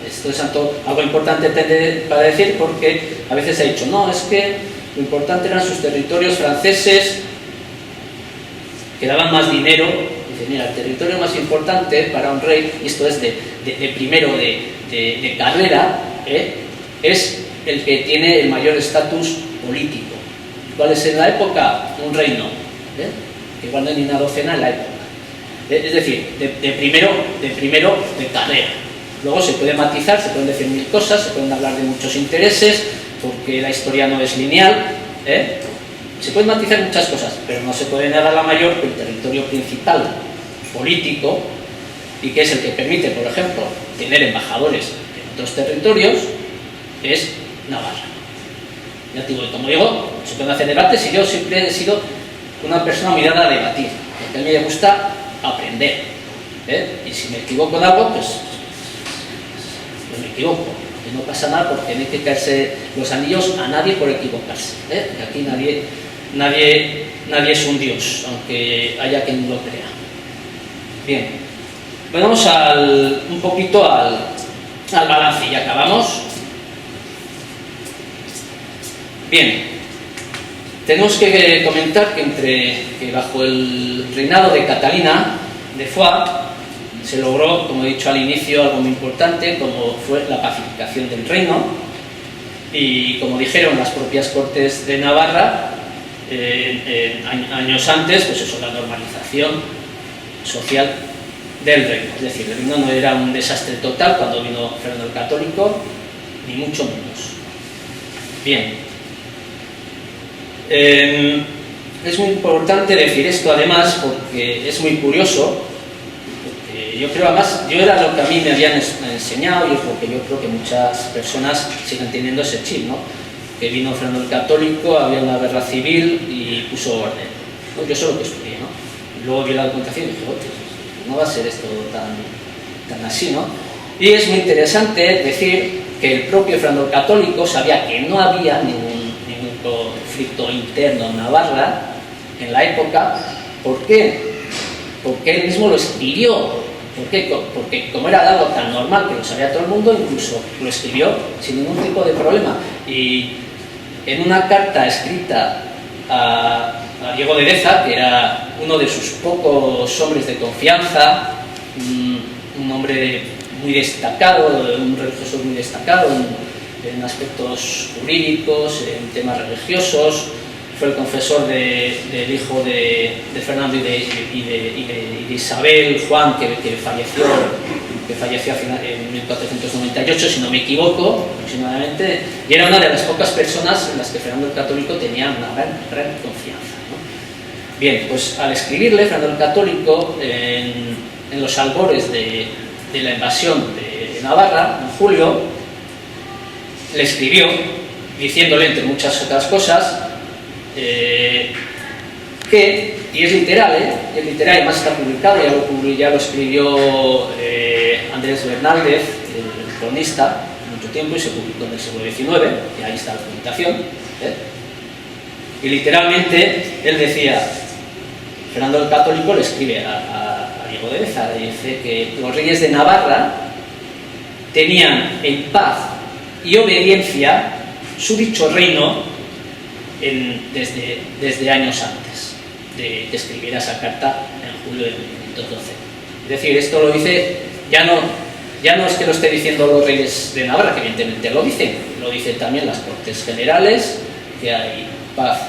esto es algo importante para decir, porque a veces se ha dicho, no, es que lo importante eran sus territorios franceses que daban más dinero. Dice, mira, el territorio más importante para un rey, y esto es de carrera, es el que tiene el mayor estatus político. ¿Cuál es en la época? Un reino, que igual no hay ni una docena en la época. Es decir, de primero de carrera. Luego se puede matizar, se pueden decir mil cosas, se pueden hablar de muchos intereses, porque la historia no es lineal, se pueden matizar muchas cosas, pero no se puede negar la mayor, que el territorio principal político, y que es el que permite, por ejemplo, tener embajadores en otros territorios, es Navarra. Ya te digo, como digo, se pueden hacer debates, y yo siempre he sido una persona muy dada a debatir, porque a mí me gusta aprender, y si me equivoco en algo, pues me equivoco, que no pasa nada, porque no hay que caerse los anillos a nadie por equivocarse, que aquí nadie es un dios, aunque haya quien lo crea. Bien, vamos un poquito al balance y acabamos. Bien, tenemos que comentar que bajo el reinado de Catalina de Foix se logró, como he dicho al inicio, algo muy importante, como fue la pacificación del reino, y como dijeron las propias Cortes de Navarra, años antes, pues eso, la normalización social del reino. Es decir, el reino no era un desastre total cuando vino Fernando el Católico, ni mucho menos. Bien. Es muy importante decir esto, además, porque es muy curioso. Yo creo, además, era lo que a mí me habían enseñado, y es lo que yo creo que muchas personas siguen teniendo ese chip, ¿no? Que vino Fernando el Católico, había una guerra civil y puso orden, ¿no? Yo eso es lo que estudié, ¿no? Y luego vi la documentación y dije, oye, no va a ser esto tan así, ¿no? Y es muy interesante decir que el propio Fernando el Católico sabía que no había ningún conflicto interno en Navarra en la época. ¿Por qué? Porque él mismo lo escribió. ¿Por qué? Porque como era algo tan normal que lo sabía todo el mundo, incluso lo escribió sin ningún tipo de problema. Y en una carta escrita a Diego de Deza, que era uno de sus pocos hombres de confianza, un hombre muy destacado, un religioso muy destacado en aspectos jurídicos, en temas religiosos. Fue el confesor del hijo de Fernando y de Isabel, Juan, que falleció en 1498, si no me equivoco, aproximadamente, y era una de las pocas personas en las que Fernando el Católico tenía una gran confianza, ¿no? Bien, pues al escribirle, Fernando el Católico, en los albores de la invasión de Navarra, en julio, le escribió, diciéndole, entre muchas otras cosas, que, y es literal, además está publicado, ya lo escribió Andrés Bernáldez, el cronista, mucho tiempo, y se publicó en el siglo XIX, y ahí está la documentación, y literalmente él decía, Fernando el Católico le escribe a Diego de Deza, le dice que los reyes de Navarra tenían en paz y obediencia su dicho reino desde años antes de que escribiera esa carta en julio de 1512. Es decir, esto lo dice, ya no es que lo esté diciendo los reyes de Navarra, que evidentemente lo dicen también las Cortes Generales, que hay paz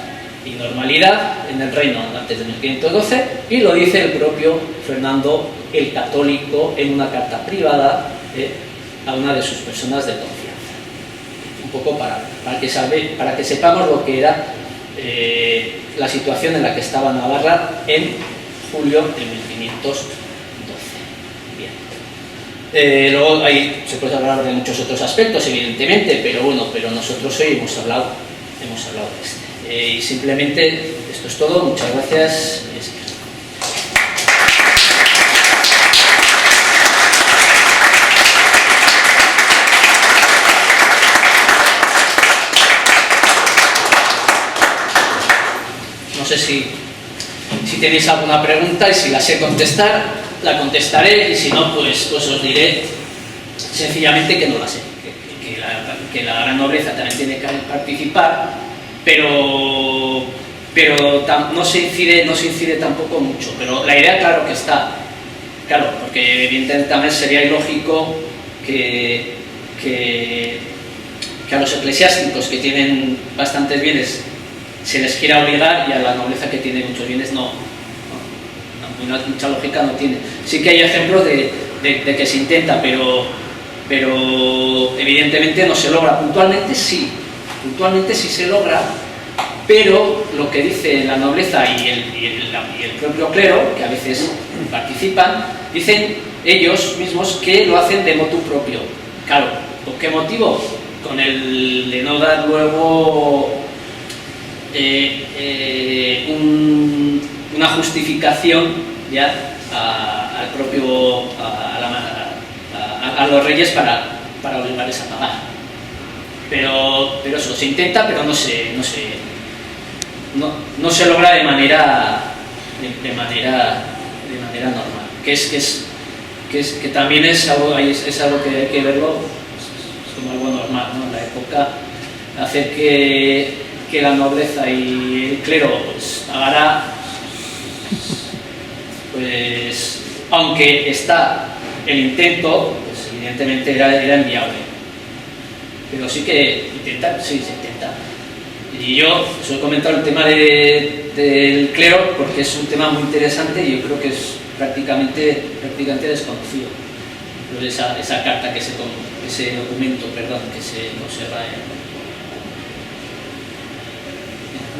y normalidad en el reino antes de 1512, y lo dice el propio Fernando el Católico en una carta privada a una de sus personas de confianza. Un poco para que sepamos lo que era la situación en la que estaba Navarra en julio de 1512. Bien. Luego ahí se puede hablar de muchos otros aspectos, evidentemente, pero nosotros hoy hemos hablado de este. Y simplemente esto es todo. Muchas gracias. No sé si tenéis alguna pregunta, y si la sé contestar, la contestaré, y si no, pues os diré sencillamente que no la sé, que la gran nobleza también tiene que participar, pero no se incide tampoco mucho. Pero la idea, claro que está, claro, porque evidentemente también sería ilógico que a los eclesiásticos que tienen bastantes bienes se les quiera obligar, y a la nobleza que tiene muchos bienes mucha lógica no tiene. Sí que hay ejemplos de que se intenta, pero evidentemente no se logra. Puntualmente sí se logra, pero lo que dice la nobleza y el propio clero, que a veces participan, dicen ellos mismos que lo hacen de motu propio. Claro, ¿con qué motivo? Con el de no dar luego una justificación ya a los reyes para obligarles a pagar. Pero eso se intenta, pero no se logra de manera normal, que también es algo que hay que verlo como algo normal, ¿no? En la época, hacer que la nobleza y el clero pues pagara, pues aunque está el intento, pues evidentemente era inviable, pero sí que intentar, sí se intenta. Y yo os he comentado el tema del clero porque es un tema muy interesante, y yo creo que es prácticamente desconocido. Pero esa carta, ese documento, perdón, que se conserva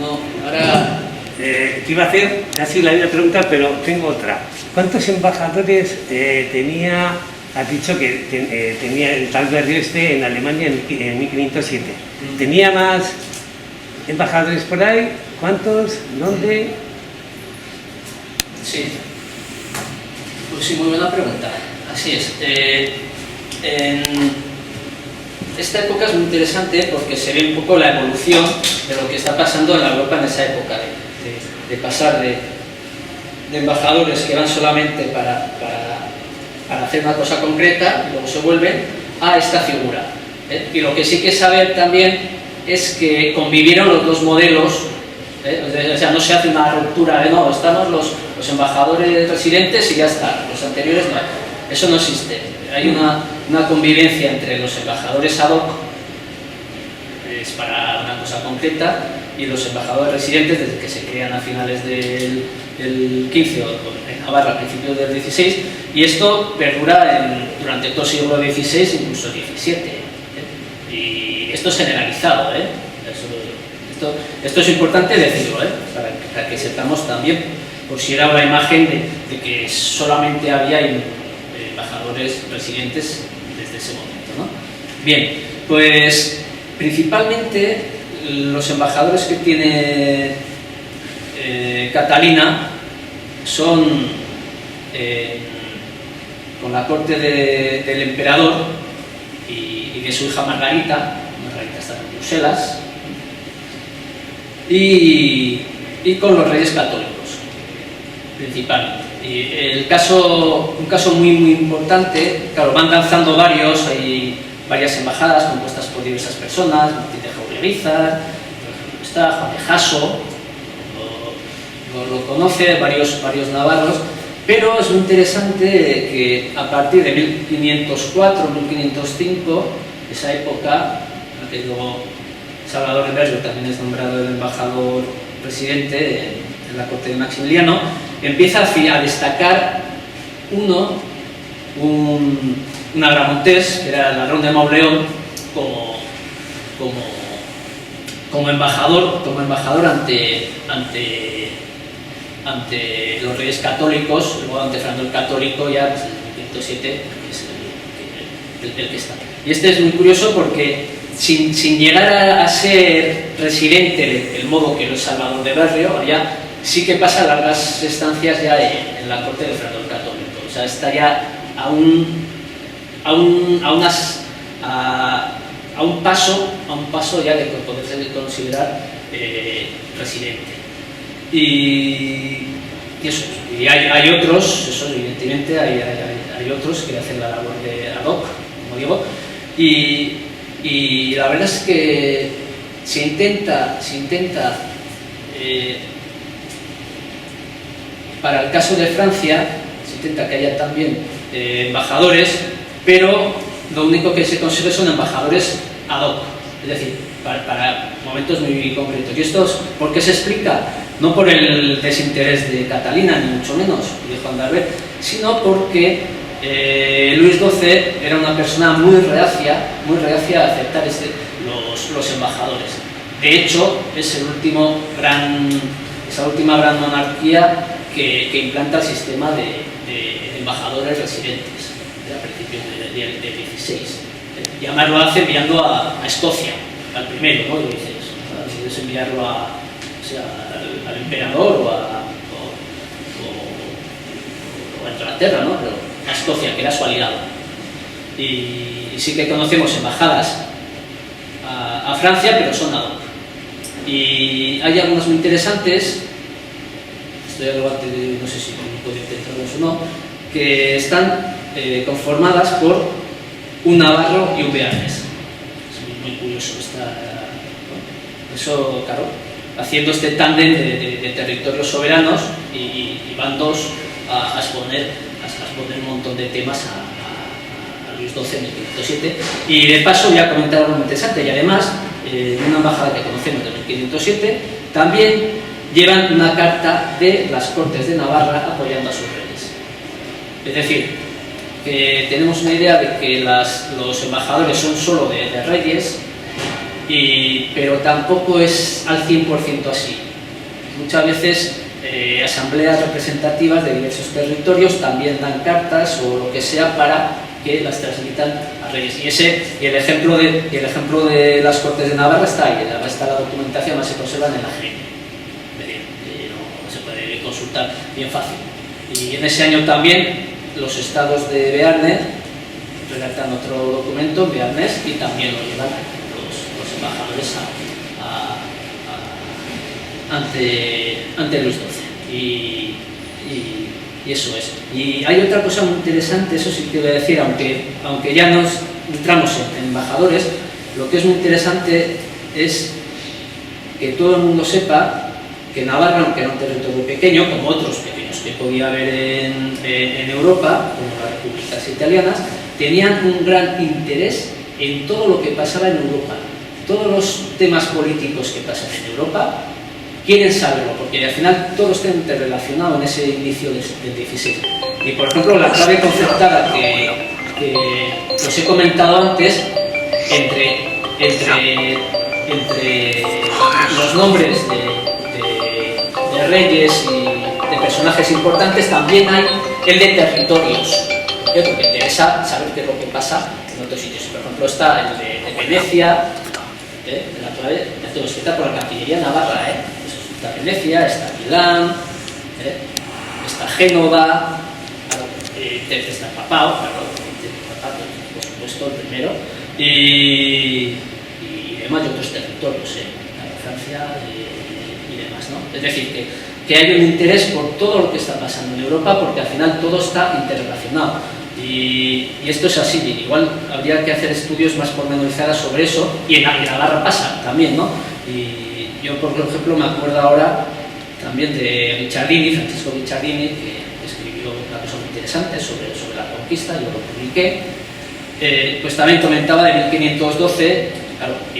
No, ahora... te iba a hacer casi la misma pregunta, pero tengo otra. ¿Cuántos embajadores tenía, has dicho que tenía el tal Berrio en Alemania en 1507? ¿Tenía más embajadores por ahí? ¿Cuántos? ¿Dónde? Sí. Pues sí, muy buena pregunta. Así es. Esta época es muy interesante porque se ve un poco la evolución de lo que está pasando en la Europa en esa época, de pasar de embajadores que van solamente para hacer una cosa concreta y luego se vuelven a esta figura. Y lo que sí que saber también es que convivieron los dos modelos, o sea, no se hace una ruptura de no, estamos los embajadores residentes y ya está, los anteriores no, eso no existe. Hay una convivencia entre los embajadores ad hoc, es para una cosa concreta, y los embajadores residentes desde que se crean a finales del 15 o en Navarra a principios del 16, y esto perdura durante todo el siglo XVI, incluso XVII. Y esto es generalizado, esto es importante decirlo, para que sepamos también, por si era una imagen de que solamente había embajadores residentes desde ese momento, ¿no? Bien, pues principalmente los embajadores que tiene Catalina son con la corte del emperador y de su hija Margarita. Margarita está en Bruselas, y con los reyes católicos principalmente. Y un caso muy importante, claro, van danzando varios, hay varias embajadas compuestas por diversas personas, Martín de Jaureguizar, está Juan de Jasso, lo conoce, varios navarros, pero es muy interesante que a partir de 1504, 1505, esa época, en la que luego Salvador de Berrio también es nombrado el embajador presidente en la corte de Maximiliano, empieza a destacar un agramontés, que era el ladrón de Mauleón, como embajador ante los reyes católicos, luego ante Fernando el Católico, ya desde el 1507, que es el que está. Y este es muy curioso porque sin llegar a ser residente del modo que lo es Salvador de Berrio, ya sí que pasa largas estancias ya en la corte de Fernando el Católico. O sea, está ya a un paso ya de poderse considerar residente. Y eso, y hay otros, eso evidentemente hay otros que hacen la labor de ad hoc, como digo, y la verdad es que se intenta para el caso de Francia, se intenta que haya también embajadores, pero lo único que se consigue son embajadores ad hoc, es decir, para momentos muy concretos. ¿Y esto por qué se explica? No por el desinterés de Catalina, ni mucho menos, de Juan de Albert, sino porque Luis XII era una persona muy reacia a aceptar los embajadores. De hecho, es esa última gran monarquía que implanta el sistema de embajadores residentes a principios del XVI. Y además lo hace enviando a Escocia, al primero, ¿no? Lo dice eso. Si es enviarlo al emperador o a Inglaterra, ¿no? Pero a Escocia, que era su aliado. Y sí que conocemos embajadas a Francia, pero son ad hoc. Y hay algunas muy interesantes, estoy al debate de, no sé si puedo intentarlos o no, que están conformadas por un navarro y un bearnés. Es muy curioso eso, claro, haciendo este tándem de territorios soberanos y van dos a exponer un montón de temas a Luis XII en el 1507. Y de paso voy a comentar algo muy interesante, y además en una embajada que conocemos de 1507 también llevan una carta de las Cortes de Navarra apoyando a sus reyes. Es decir, que tenemos una idea de que los embajadores son solo de reyes, pero tampoco es al 100% así. Muchas veces asambleas representativas de diversos territorios también dan cartas o lo que sea para que las transmitan a reyes. Y el ejemplo de las Cortes de Navarra está ahí, está la documentación, más se conserva en la GEN. No se puede consultar bien fácil. Y en ese año también los estados de Bearne redactan otro documento en bearnés y también lo llevan los embajadores ante Luis XII. Y eso es. Y hay otra cosa muy interesante, eso sí que voy a decir, aunque ya nos entramos en embajadores, lo que es muy interesante es que todo el mundo sepa que Navarra, aunque era un territorio pequeño, como otros pequeños que podía haber en Europa, como las repúblicas italianas, tenían un gran interés en todo lo que pasaba en Europa. Todos los temas políticos que pasan en Europa quieren saberlo, porque al final todo está interrelacionado en ese inicio del 16. Y por ejemplo, la clave concertada que os he comentado antes, entre los nombres de reyes y de personajes importantes, también hay el de territorios, porque interesa saber qué es lo que pasa en otros sitios. Por ejemplo, está el de Venecia, la clave, escrita por la Cancillería Navarra, está Venecia, está Milán, está Génova, está el Papado, claro, por supuesto, el primero, y además de otros territorios, Francia y demás, ¿no? Es decir, que hay un interés por todo lo que está pasando en Europa, porque al final todo está interrelacionado. Y esto es así, igual habría que hacer estudios más pormenorizados sobre eso, y en Navarra pasa también, ¿no? Y yo, por ejemplo, me acuerdo ahora también de Ricciardini, Francesco Ricciardini, que escribió una cosa muy interesante sobre la conquista, yo lo publiqué, pues también comentaba de 1512, claro, y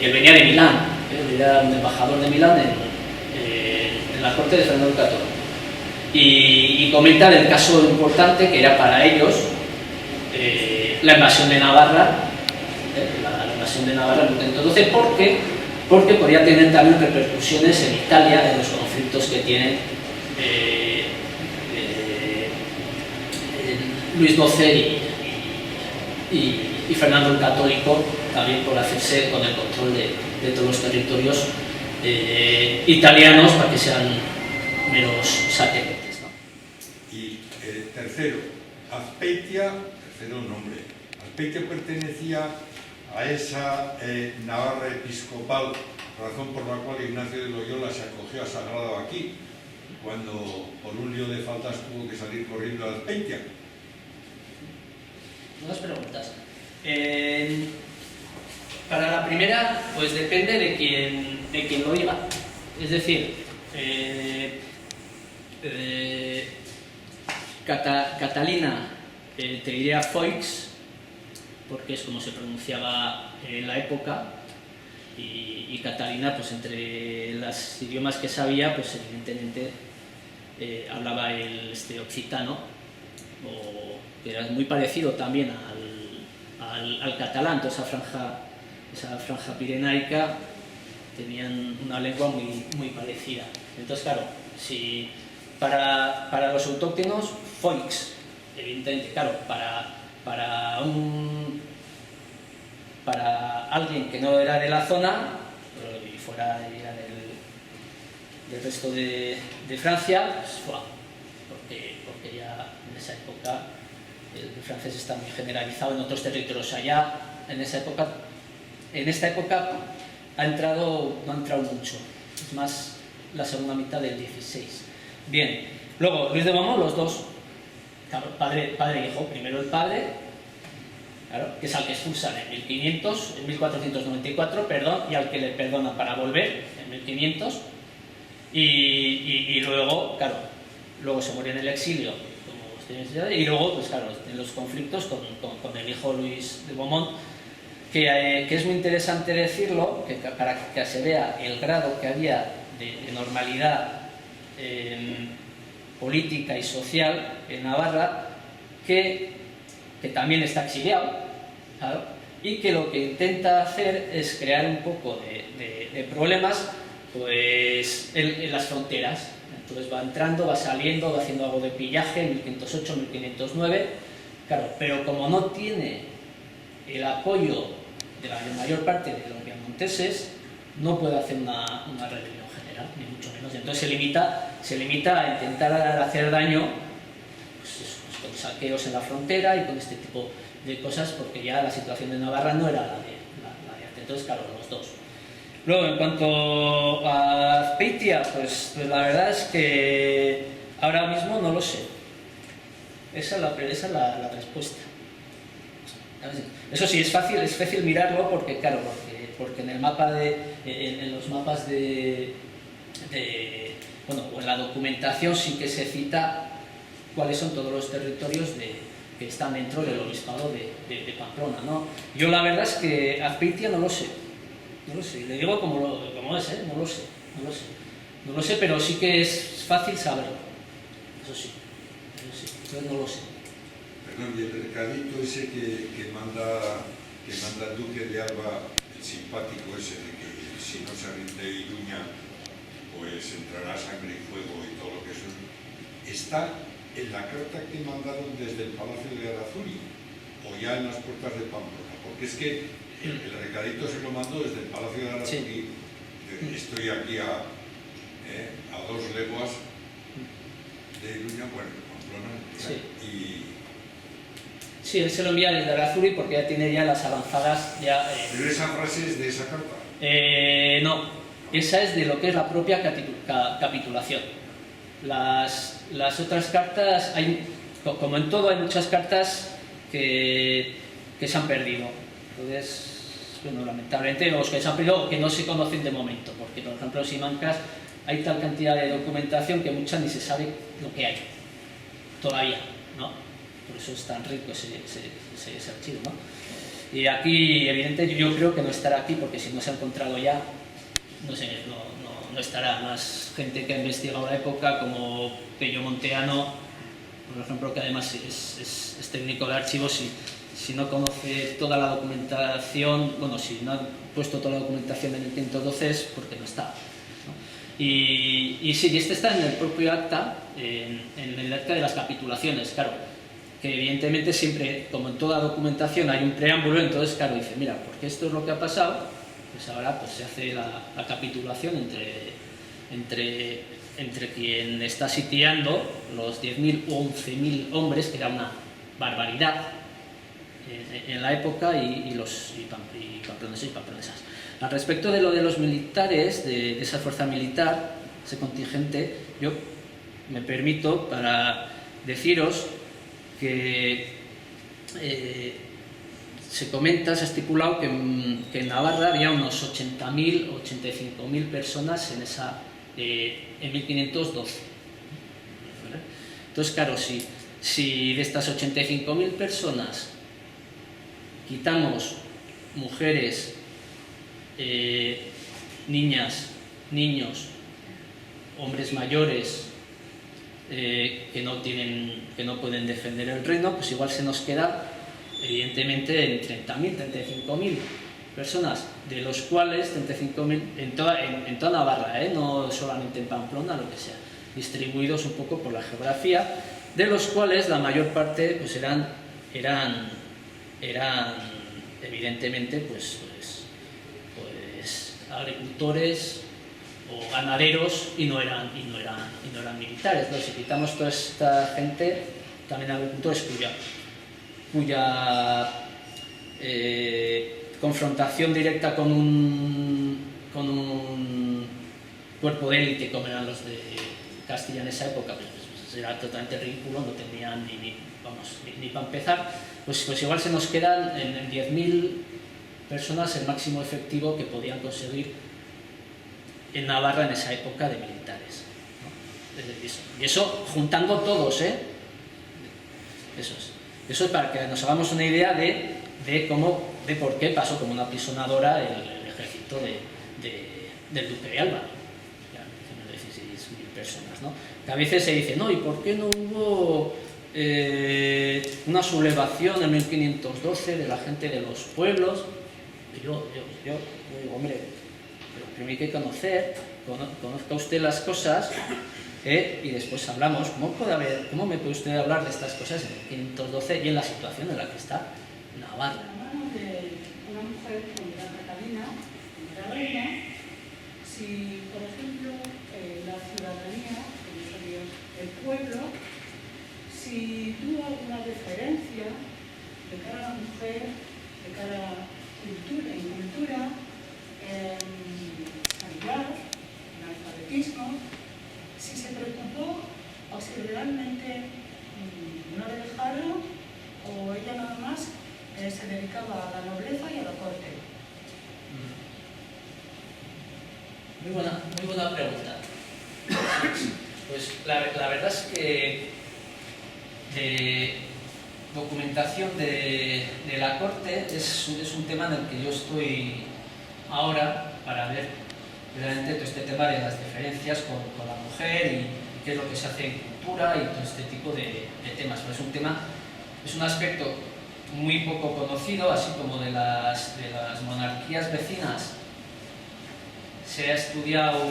él venía de Milán, él era un embajador de Milán en la corte de Fernando XIV. Y comenta del caso importante que era para ellos la invasión de Navarra, la invasión de Navarra en 1512, porque podía tener también repercusiones en Italia, en los conflictos que tienen Luis XII y Fernando el Católico, también por hacerse con el control de todos los territorios italianos para que sean menos satélites, ¿no? Y tercero, Azpeitia, tercero nombre. Azpeitia pertenecía a esa Navarra episcopal, razón por la cual Ignacio de Loyola se acogió a Sagrado aquí, cuando por un lío de faltas tuvo que salir corriendo a Azpeitia. Dos preguntas. Para la primera, pues depende de quien lo diga. Es decir, Catalina, te diría Foix, porque es como se pronunciaba en la época, y Catalina, pues entre los idiomas que sabía, pues evidentemente hablaba el occitano, que era muy parecido también al catalán. Toda esa franja pirenaica tenían una lengua muy parecida. Entonces, claro, si para los autóctonos, Foix, evidentemente, claro, para alguien que no era de la zona y era del resto de Francia, pues, porque ya en esa época el francés está muy generalizado en otros territorios. Allá, en esta época no ha entrado mucho, es más la segunda mitad del 16. Bien, luego Luis de Beaumont, los dos, claro, padre e hijo. Primero el padre, claro, que es al que expulsan en 1494, perdón, y al que le perdona para volver en 1500, y luego, claro, luego se muere en el exilio, y luego, pues claro, en los conflictos con el hijo Luis de Beaumont, que es muy interesante decirlo, para que se vea el grado que había de normalidad política y social en Navarra, que también está exiliado, claro, y que lo que intenta hacer es crear un poco de problemas, pues en las fronteras. Entonces va entrando, va saliendo, va haciendo algo de pillaje en 1508, 1509, claro, pero como no tiene el apoyo de la mayor parte de los piamonteses, no puede hacer una rebelión general, ni mucho menos. Entonces se limita a intentar hacer daño, pues con saqueos en la frontera y con este tipo de cosas, porque ya la situación de Navarra no era la de antes. Entonces, claro, los dos. Luego, en cuanto a Azpeitia, pues la verdad es que ahora mismo no lo sé. Esa es la respuesta. Eso sí, es fácil mirarlo, porque claro, porque en el mapa en los mapas bueno, o en la documentación sí que se cita cuáles son todos los territorios que están dentro del obispado de Pamplona, ¿no? Yo la verdad es que Azpeitia no lo sé, le digo como es, no lo sé, pero sí que es fácil saberlo, eso sí, yo no lo sé. Perdón, y el recadito ese que manda el duque de Alba, el simpático ese de que si no se rinde Iruña, pues entrará sangre y fuego y todo lo que son, está en la carta que mandaron desde el Palacio de Arazuri o ya en las puertas de Pamplona, porque es que el recadito se lo mandó desde el Palacio de Arazuri, estoy aquí a 2 leguas de Iruña, bueno, de Pamplona, Sí, él se lo envía desde Arazuri porque ya tiene ya las avanzadas ya... ¿Pero esa frase es de esa carta? No, esa es de lo que es la propia capitulación. Las otras cartas, como en todo, hay muchas cartas que se han perdido. Entonces, bueno, lamentablemente los que se han perdido o que no se conocen de momento, porque por ejemplo en Simancas hay tal cantidad de documentación que muchas ni se sabe lo que hay todavía, ¿no? Por eso es tan rico ese archivo, ¿no? Y aquí, evidentemente, yo creo que no estará aquí, porque si no se ha encontrado ya, no sé, no estará. Más gente que ha investigado la época, como Pello Monteano, por ejemplo, que además es técnico de archivos, si no conoce toda la documentación, bueno, si no ha puesto toda la documentación en el 512 es porque no está, ¿no? Y sí, este está en el propio acta, en el acta de las capitulaciones, claro, que evidentemente siempre, como en toda documentación, hay un preámbulo, entonces, claro, dice, mira, porque esto es lo que ha pasado, pues ahora pues, se hace la capitulación entre quien está sitiando los 10.000 o 11.000 hombres, que era una barbaridad en la época, y pamploneses y pamplonesas. Al respecto de lo de los militares, de esa fuerza militar, ese contingente, yo me permito para deciros que se comenta, se ha estipulado que en Navarra había unos 80.000 o 85.000 personas en 1512. Entonces, claro, si de estas 85.000 personas quitamos mujeres, niñas, niños, hombres mayores, que no pueden defender el reino, pues igual se nos queda evidentemente en 30.000, 35.000 personas, de los cuales 35.000 en toda Navarra, no solamente en Pamplona, lo que sea, distribuidos un poco por la geografía, de los cuales la mayor parte pues eran evidentemente pues agricultores o ganaderos y no eran militares. Entonces, si quitamos toda esta gente, también agricultores cuya confrontación directa con un cuerpo de élite como eran los de Castilla en esa época, pues era totalmente ridículo, no tenían ni para empezar, pues igual se nos quedan en 10.000 personas el máximo efectivo que podían conseguir en Navarra en esa época de militares, ¿no? Y eso juntando todos, eso es para que nos hagamos una idea de por qué pasó como una apisonadora el ejército del duque de Alba, ya, 16.000 personas, ¿no? Que a veces se dice, no, ¿y por qué no hubo una sublevación en 1512 de la gente de los pueblos? Yo digo, hombre, pero primero hay que conozca usted las cosas, y después hablamos. ¿Cómo me puede usted hablar de estas cosas en 1512 y en la situación en la que está Navarra? La mano de una mujer como la Catalina, como la reina, si, por ejemplo, la ciudadanía, como sería el pueblo, si tuvo alguna referencia de cara a la mujer, de cara a cultura, sanidad, en alfabetismo, si se preocupó o si realmente no le dejaron o ella nada más se dedicaba a la nobleza y a la corte. Muy buena pregunta. Pues la verdad es que documentación de la corte es un tema en el que yo estoy ahora para ver realmente todo este tema de las diferencias con la mujer y qué es lo que se hace en cultura y todo este tipo de temas. Pero es un aspecto muy poco conocido, así como de las monarquías vecinas. Se ha estudiado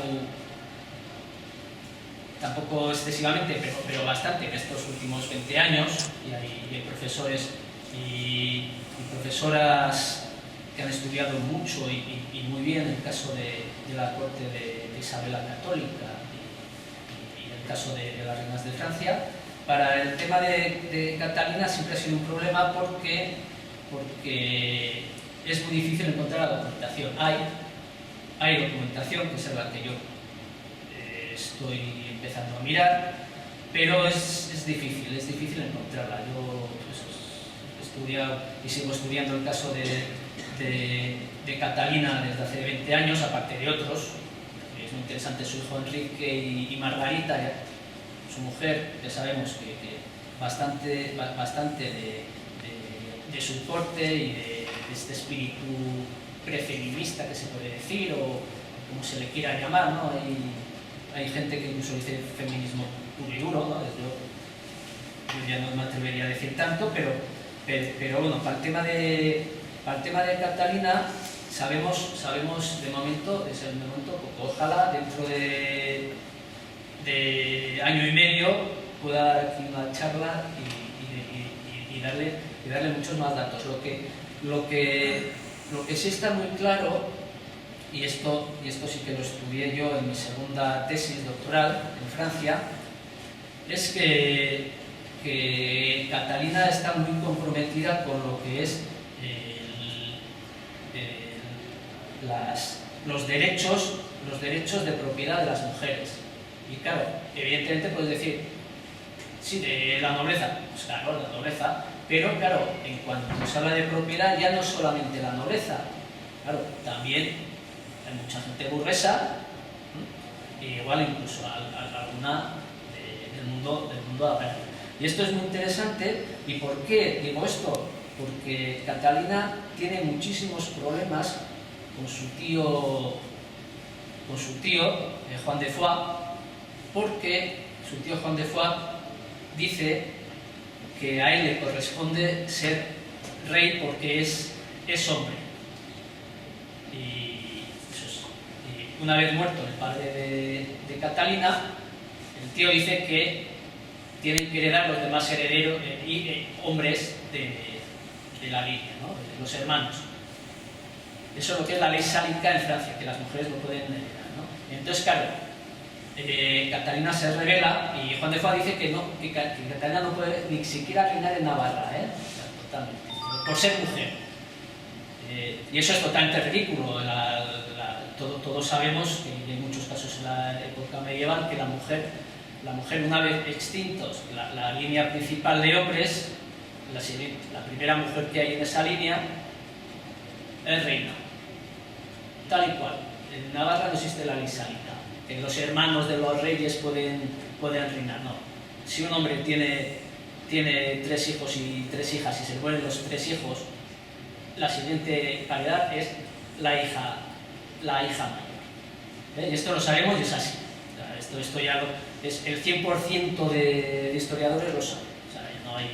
tampoco excesivamente, pero bastante en estos últimos 20 años, y hay profesores y profesoras que han estudiado mucho y muy bien el caso de la corte de Isabel la Católica y el caso de las reinas de Francia. Para el tema de Catalina siempre ha sido un problema porque es muy difícil encontrar la documentación. Hay documentación, que es la que yo estoy empezando a mirar, pero es difícil encontrarla. Yo he estudiado y sigo estudiando el caso de Catalina desde hace 20 años, aparte de otros. Es muy interesante su hijo Enrique y Margarita, su mujer, ya sabemos que bastante de su corte y de este espíritu prefeminista que se puede decir, o como se le quiera llamar, ¿no? Hay gente que incluso dice feminismo puro y duro, ¿no? Yo ya no me atrevería a decir tanto, pero bueno, para el tema de Catalina sabemos de momento, poco. Ojalá dentro de año y medio pueda dar aquí una charla y darle muchos más datos. Lo que sí está muy claro, y esto sí que lo estudié yo en mi segunda tesis doctoral en Francia, es que Catalina está muy comprometida con lo que es los derechos de propiedad de las mujeres. Y claro, evidentemente puedes decir, sí, de la nobleza, pues claro, la nobleza, pero claro, en cuanto se habla de propiedad, ya no solamente la nobleza, claro, también hay mucha gente burguesa, e igual incluso alguna del mundo aparte. Y esto es muy interesante. ¿Y por qué digo esto? Porque Catalina tiene muchísimos problemas con su tío Juan de Foix, porque su tío Juan de Foix dice que a él le corresponde ser rey porque es hombre. Y una vez muerto el padre de Catalina, el tío dice que tienen que heredar los demás herederos y hombres de la línea, ¿no? De los hermanos. Eso es lo que es la ley sálica en Francia, que las mujeres no pueden heredar, ¿no? Entonces, claro, Catalina se revela y Juan de Foix dice que Catalina no puede ni siquiera reinar en Navarra, totalmente, por ser mujer. Y eso es totalmente ridículo. Todos sabemos que hay muchos casos en la época medieval que la mujer una vez extintos la línea principal de hombres, la primera mujer que hay en esa línea es reina, tal y cual. En Navarra no existe la ley sálica, que los hermanos de los reyes pueden reinar. No. Si un hombre tiene 3 hijos y 3 hijas y se mueren los 3 hijos, la siguiente paridad es la hija mayor. Y esto lo sabemos y es así. Esto ya es el 100% de historiadores lo saben. O sea, no hay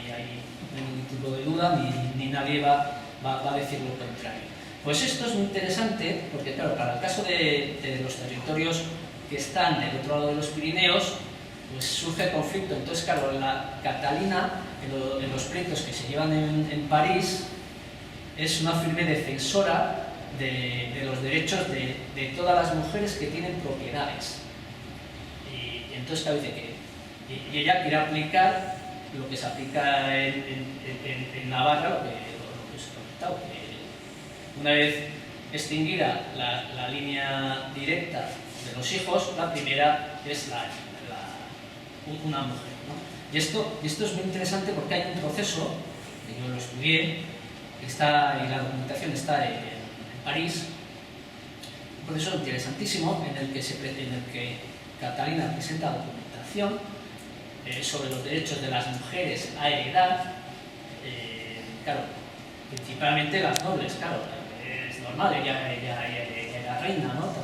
ningún tipo de duda ni nadie va a decir lo contrario. Pues esto es muy interesante porque, claro, para el caso de los territorios que están del otro lado de los Pirineos, pues surge conflicto. Entonces, claro, la Catalina, en los pleitos que se llevan en París, es una firme defensora de los derechos de todas las mujeres que tienen propiedades. Y entonces, claro, dice que ella quiere aplicar lo que se aplica en Navarra, lo que se ha comentado, que una vez extinguida la línea directa de los hijos, la primera es una mujer, ¿no? Y esto es muy interesante porque hay un proceso, que yo lo estudié, y la documentación está en París, un proceso interesantísimo en el que Catalina presenta documentación sobre los derechos de las mujeres a heredar, claro, principalmente las nobles, claro, es normal, ella era reina, ¿no?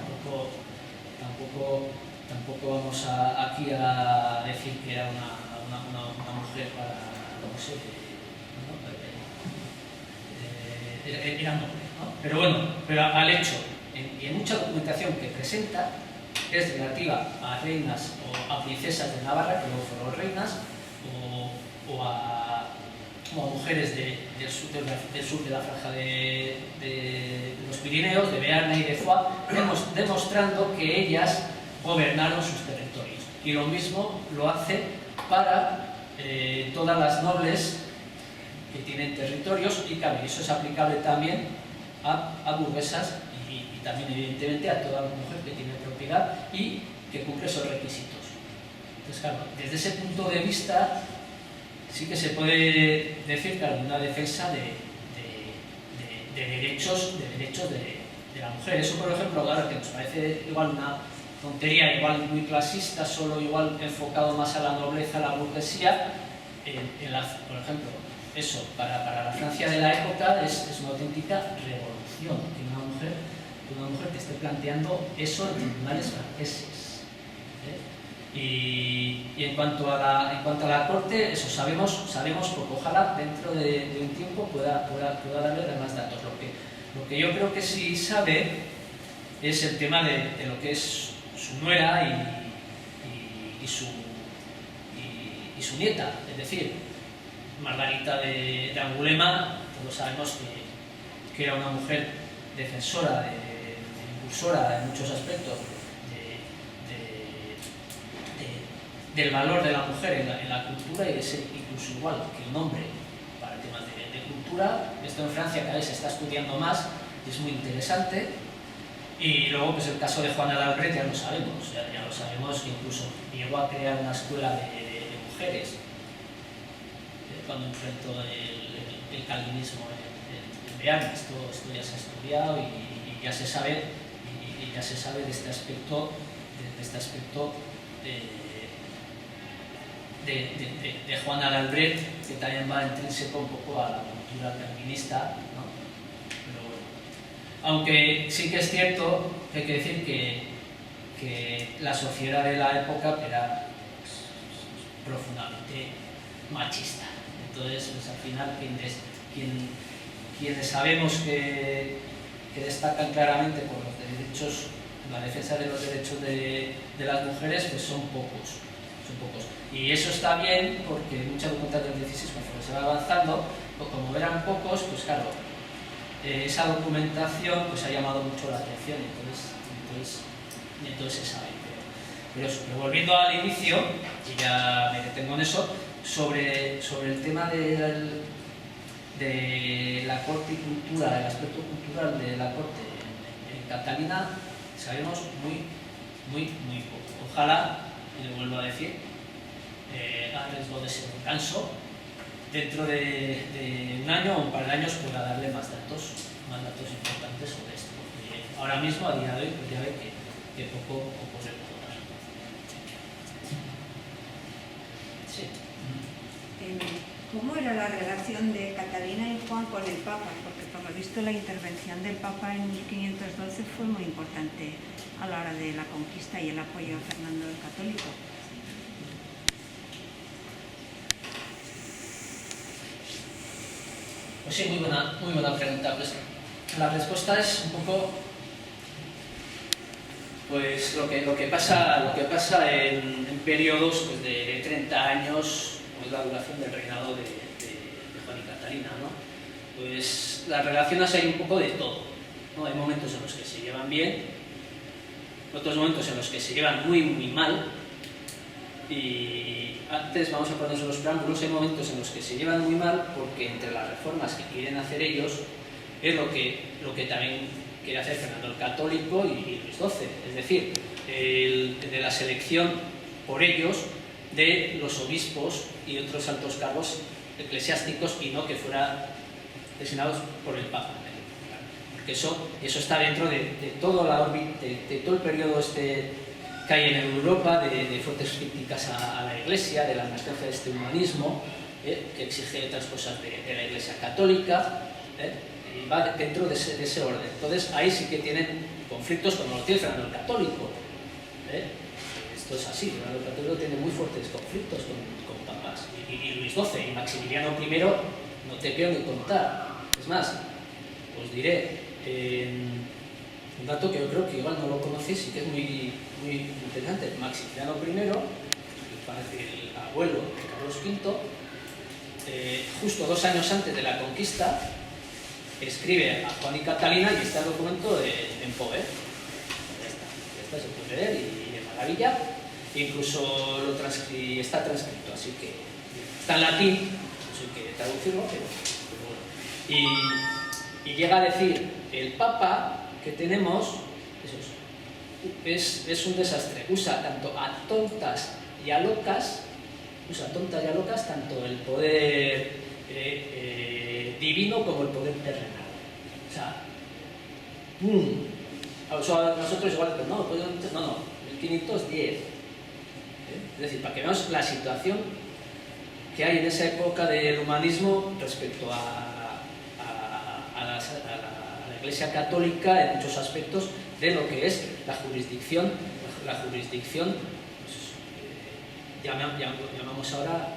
Tampoco vamos aquí a decir que era una mujer para, no sé, era noble, ¿no? Pero bueno, al hecho, y en mucha documentación que presenta, es relativa a reinas o a princesas de Navarra, que luego fueron reinas, o a mujeres del sur de la franja de los Pirineos, de Bearne y de Foix, demostrando que ellas gobernaron sus territorios. Y lo mismo lo hace para todas las nobles que tienen territorios, y claro, eso es aplicable también a burguesas y también evidentemente a toda mujer que tiene propiedad y que cumple esos requisitos. Entonces, claro, desde ese punto de vista sí que se puede decir que hay una defensa de derechos de la mujer. Eso, por ejemplo, claro, que nos parece igual una tontería, igual muy clasista, solo igual enfocado más a la nobleza, a la burguesía, por ejemplo, eso para la Francia de la época es una auténtica revolución que una mujer te esté planteando eso en tribunales franceses. Y en cuanto a la corte, eso sabemos poco. Ojalá dentro de un tiempo pueda darle más datos. Lo que yo creo que sí sabe es el tema de lo que es su nuera y su nieta, es decir, Margarita de Angulema. Todos sabemos que era una mujer defensora, impulsora en muchos aspectos del valor de la mujer en la cultura, y de ser incluso igual que un hombre para temas de cultura. Esto en Francia cada vez se está estudiando más y es muy interesante. Y luego pues el caso de Juana de Albret ya lo sabemos, que incluso llegó a crear una escuela de mujeres cuando enfrentó el calvinismo en Bearne. Esto ya se ha estudiado y ya se sabe de este aspecto de Juana de Albret, que también va intrínseco un poco a la cultura calvinista, ¿no? Pero bueno, aunque sí que es cierto que hay que decir que la sociedad de la época era profundamente machista. Entonces, pues, al final, quienes sabemos que destacan claramente por los derechos, la defensa de los derechos de las mujeres, pues son pocos. Y eso está bien, porque muchas documentaciones del 16, conforme se va avanzando, pues como eran pocos, pues claro, esa documentación pues ha llamado mucho la atención, entonces se sabe. Pero volviendo al inicio, y ya me detengo en eso, sobre el tema de la corte y cultura, del aspecto cultural de la corte en Catalina, sabemos muy poco. Ojalá, y lo vuelvo a decir, a riesgo de ser un canso, dentro de un año o un par de años pueda darle más datos importantes sobre esto, porque ahora mismo, a día de hoy, pues ya ve que poco se puede dar. Sí. ¿Cómo era la relación de Catalina y Juan con el Papa? Porque por lo visto la intervención del Papa en 1512 fue muy importante a la hora de la conquista y el apoyo a Fernando el Católico. Pues sí, muy buena pregunta. Pues la respuesta es un poco pues lo que pasa en periodos pues, de 30 años, pues la duración del reinado de Juan y Catalina, ¿no? Pues las relaciones hay un poco de todo, ¿no? Hay momentos en los que se llevan bien, otros momentos en los que se llevan muy mal, y antes vamos a ponernos en los preámbulos. Hay momentos en los que se llevan muy mal porque entre las reformas que quieren hacer ellos es lo que también quiere hacer Fernando el Católico y Luis XII, es decir, de la selección por ellos de los obispos y otros altos cargos eclesiásticos, y no que fueran designados por el Papa. porque eso está dentro de todo el periodo que hay en Europa, de fuertes críticas a la Iglesia, de la emergencia de este humanismo, que exige otras cosas de la Iglesia católica, y va dentro de ese orden. Entonces ahí sí que tienen conflictos como lo tiene Fernando el Católico. Esto es así, Fernando el Católico tiene muy fuertes conflictos con papas, y Luis XII y Maximiliano I no te quiero ni contar. Es más, os diré un dato que yo creo que igual no lo conocéis y que es muy interesante. Maximiliano I, el abuelo de Carlos V, justo 2 años antes de la conquista, escribe a Juan y Catalina y está el documento en poder. Ya está, se puede leer y de maravilla. Incluso está transcrito, así que está en latín, no sé qué traducirlo, pero bueno. Y llega a decir, el Papa que tenemos es un desastre, usa tanto a tontas y a locas, tanto el poder divino como el poder terrenal. O sea, nosotros igual, pero no, 1510. Es decir, para que veamos la situación que hay en esa época del humanismo respecto a la Iglesia Católica en muchos aspectos de lo que es la jurisdicción llamamos ahora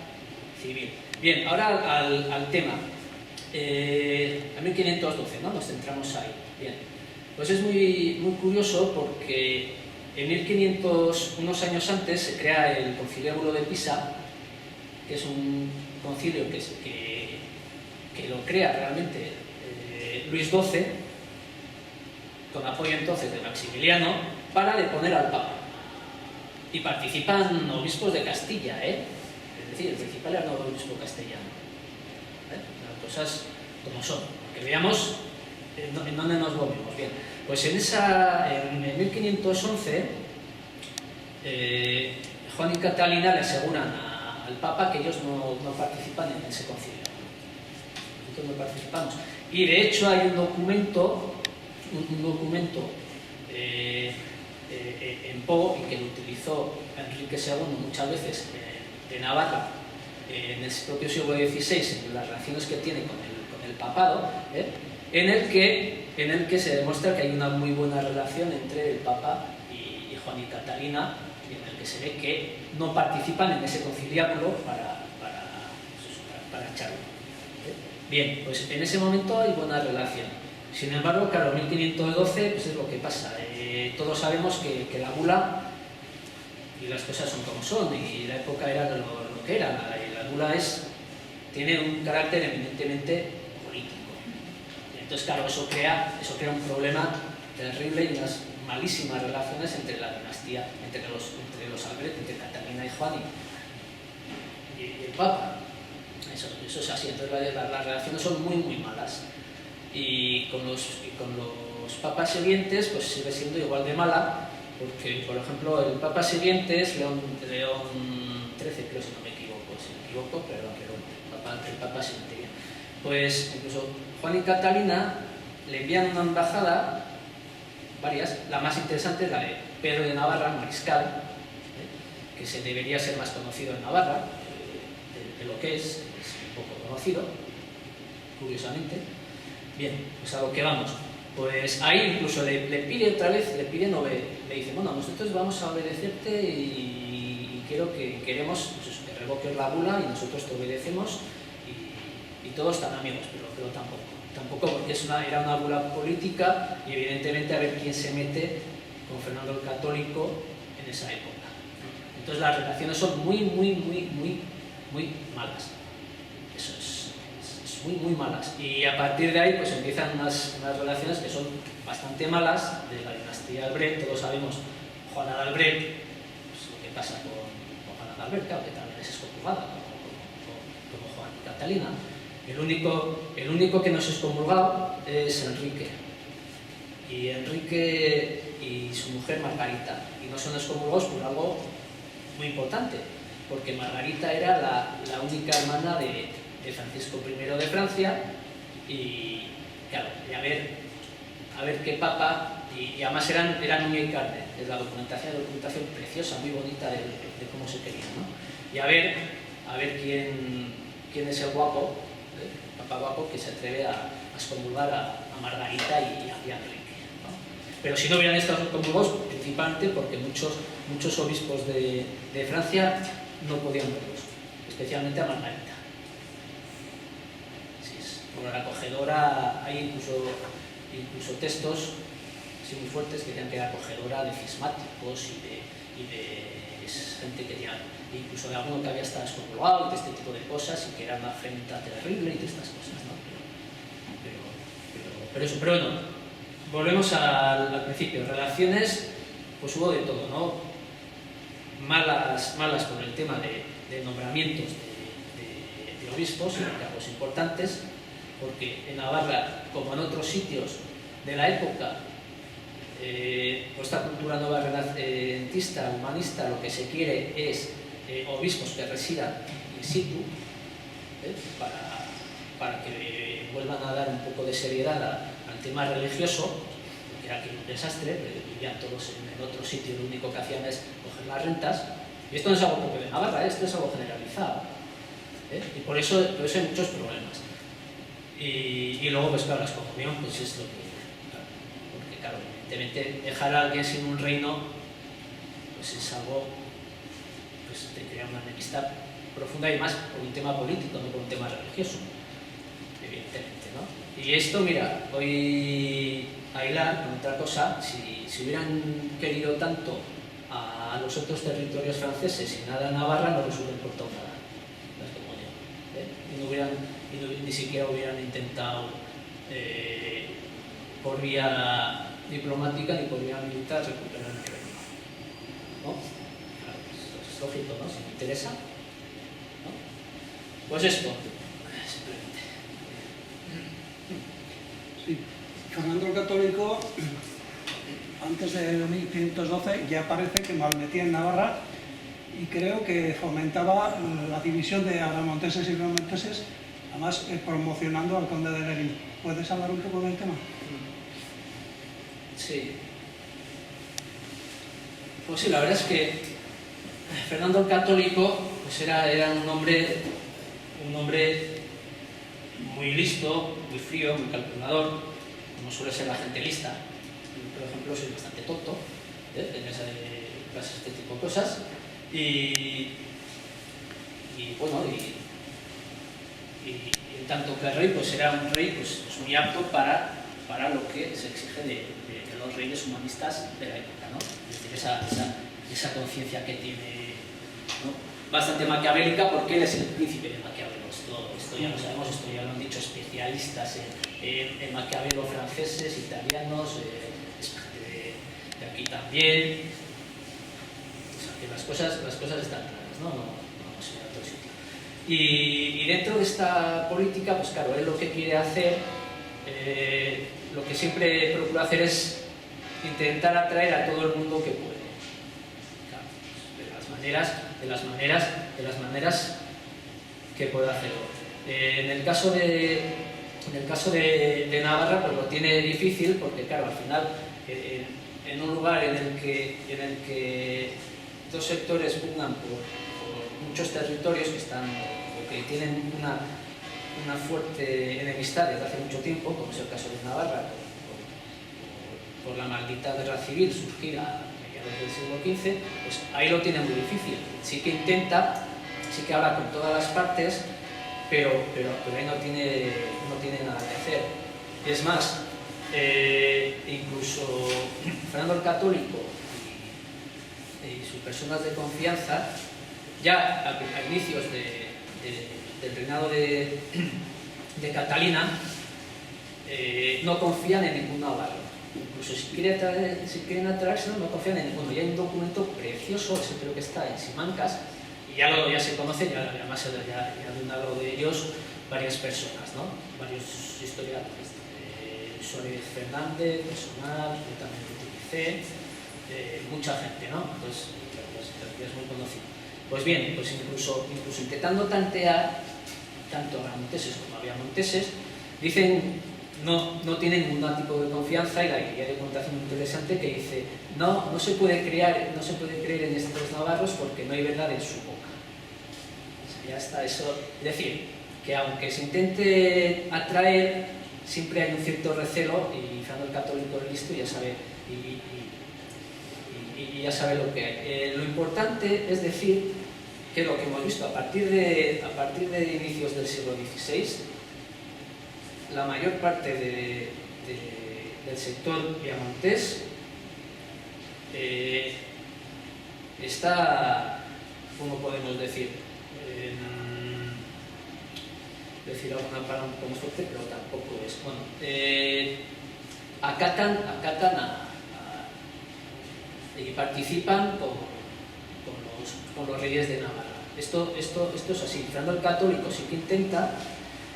civil. Bien, ahora al tema. A 1512, ¿no? Nos centramos ahí. Bien. Pues es muy curioso porque en 1500, unos años antes, se crea el Conciliábulo de Pisa, que es un concilio que lo crea realmente Luis XII, con apoyo entonces de Maximiliano, para deponer al Papa. Y participan obispos de Castilla, es decir, el principal era un obispo castellano. Las cosas como son, que veamos en dónde nos movemos. Bien, pues en 1511, Juan y Catalina le aseguran al Papa que ellos no participan en ese concilio. Nosotros no participamos. Y de hecho hay un documento en Po, y que lo utilizó Enrique II muchas veces de Navarra, en el propio siglo XVI, en las relaciones que tiene con el papado, en el que se demuestra que hay una muy buena relación entre el Papa y Juan y Catalina, y en el que se ve que no participan en ese conciliábulo para echarlo. Bien, pues en ese momento hay buena relación. Sin embargo, claro, 1512 pues es lo que pasa. Todos sabemos que la bula, y las cosas son como son, y la época era lo que era. La bula tiene un carácter eminentemente político. Entonces, claro, eso crea un problema terrible y unas malísimas relaciones entre la dinastía, entre los Albret, entre Catalina y Juan y el Papa. Eso es así. Entonces las relaciones son muy malas. Y con los papas siguientes pues sigue siendo igual de mala, porque por ejemplo el papa siguiente es León XIII, creo, si no me equivoco, perdón, el papa siguiente. Pues incluso Juan y Catalina le envían una embajada, varias, la más interesante es la de Pedro de Navarra, mariscal, que se debería ser más conocido en Navarra, de lo que es un poco conocido, curiosamente. Bien, pues a lo que vamos. Pues ahí incluso le pide otra vez, le dice, bueno, nosotros vamos a obedecerte y queremos pues, que revoques la bula y nosotros te obedecemos y todos están amigos, pero tampoco porque era una bula política y evidentemente a ver quién se mete con Fernando el Católico en esa época. Entonces las relaciones son muy malas. Eso es muy malas. Y a partir de ahí pues empiezan unas relaciones que son bastante malas de la dinastía Albret. Todos sabemos Juana de Albret, pues, lo que pasa con Juana de Albret, claro, que también es excomulgada como Juan y Catalina. El único que no es excomulgado es Enrique. Y Enrique y su mujer Margarita. Y no son excomulgados por algo muy importante, porque Margarita era la única hermana de Francisco I de Francia, y claro, y a ver ver qué papa, y además eran uña y carne, es la documentación preciosa, muy bonita de cómo se quería, ¿no? Y a ver quién es el guapo, el papa guapo, que se atreve a excomulgar a Margarita y a Enrique, ¿no? Pero si no hubieran estado excomulgados, principalmente porque muchos obispos de Francia no podían verlos, especialmente a Margarita. Sí, por la acogedora hay incluso textos así muy fuertes que decían que era acogedora de cismáticos y de gente que tenía, incluso de alguno que había estado excomulgado y de este tipo de cosas, y que era una afrenta terrible y de estas cosas, ¿no? Pero bueno, volvemos al principio. Relaciones, pues hubo de todo, ¿no? Malas por el tema de nombramientos de obispos y cargos importantes, porque en Navarra, como en otros sitios de la época, esta cultura nueva renacentista, humanista, lo que se quiere es obispos que residan in situ, para que vuelvan a dar un poco de seriedad al tema religioso, que era aquí un desastre, vivían todos en otro sitio, lo único que hacían es coger las rentas, y esto no es algo propio de Navarra, esto es algo generalizado, y por eso hay muchos problemas. Y luego, pues claro, la excomunión, pues es lo que... Porque claro, evidentemente dejar a alguien sin un reino, pues es algo, pues te crea una enemistad profunda y más por un tema político, no por un tema religioso, evidentemente, ¿no? Y esto, mira, hoy Aguilar, con otra cosa, si hubieran querido tanto a los otros territorios franceses y nada a Navarra, no les hubieran importado nada, la excomunión, ni siquiera hubieran intentado por vía diplomática ni por vía militar recuperar el reino, ¿no? Claro, es lógico, ¿no? Si me interesa, ¿no? Pues esto, simplemente. Sí, Fernando el Católico, antes de 1512, ya parece que malmetía en Navarra y creo que fomentaba la división de agramonteses y gramonteses, además promocionando al conde de Lerín. ¿Puedes hablar un poco del tema? Sí. Pues sí, la verdad es que Fernando el Católico pues era un hombre muy listo, muy frío, muy calculador, como suele ser la gente lista. Yo, por ejemplo, soy bastante tonto, en este tipo de cosas. Y bueno, y en tanto que el rey pues era un rey pues muy apto para lo que se exige de los reyes humanistas de la época, ¿no? Es decir, esa conciencia que tiene, ¿no? Bastante maquiavélica, porque él es el príncipe de Maquiavelo. Esto ya lo sabemos, esto ya lo han dicho especialistas en Maquiavelo, franceses, italianos, de aquí también. O sea, que las cosas están claras, ¿no? No vamos a ir a otro sitio. Y dentro de esta política, pues claro, él lo que quiere hacer, lo que siempre procura hacer es intentar atraer a todo el mundo que puede. Claro, pues, de las maneras que puede hacerlo. En el caso de Navarra, pues lo tiene difícil, porque claro, al final, en un lugar en el que dos sectores pugnan por muchos territorios que tienen una fuerte enemistad desde hace mucho tiempo, como es el caso de Navarra, por la maldita guerra civil surgida a mediados del siglo XV, pues ahí lo tiene muy difícil. Sí que intenta, sí que habla con todas las partes, pero ahí no tiene nada que hacer. Es más, incluso Fernando el Católico y sus personas de confianza, ya a inicios del reinado de Catalina, no confían en ningún navarro. Incluso si quieren atraérselo, no confían en ninguno. Y hay un documento precioso, ese creo que está en Simancas, y ya se conoce, además ya han hablado de ellos varias personas, ¿no? Varios historiadores. Suárez Fernández, personal, yo también lo utilicé, mucha gente, ¿no? Entonces, ya es muy conocido. Pues bien, pues incluso intentando tantear tanto agramonteses como aviamonteses, dicen no tiene ningún tipo de confianza, y la guía de contación interesante que dice no se puede creer en estos navarros porque no hay verdad en su boca. O sea, ya está eso. Es decir, que aunque se intente atraer, siempre hay un cierto recelo, y Fernando el Católico es listo y ya sabe, y ya sabe lo que hay. Lo importante es decir que lo que hemos visto a partir de inicios del siglo XVI, la mayor parte del sector piamontés está, ¿cómo podemos decir? Decir alguna palabra un poco fuerte, pero tampoco es. Bueno, acatan y participan con los reyes de Navarra. Esto es así. Fernando el Católico sí que intenta,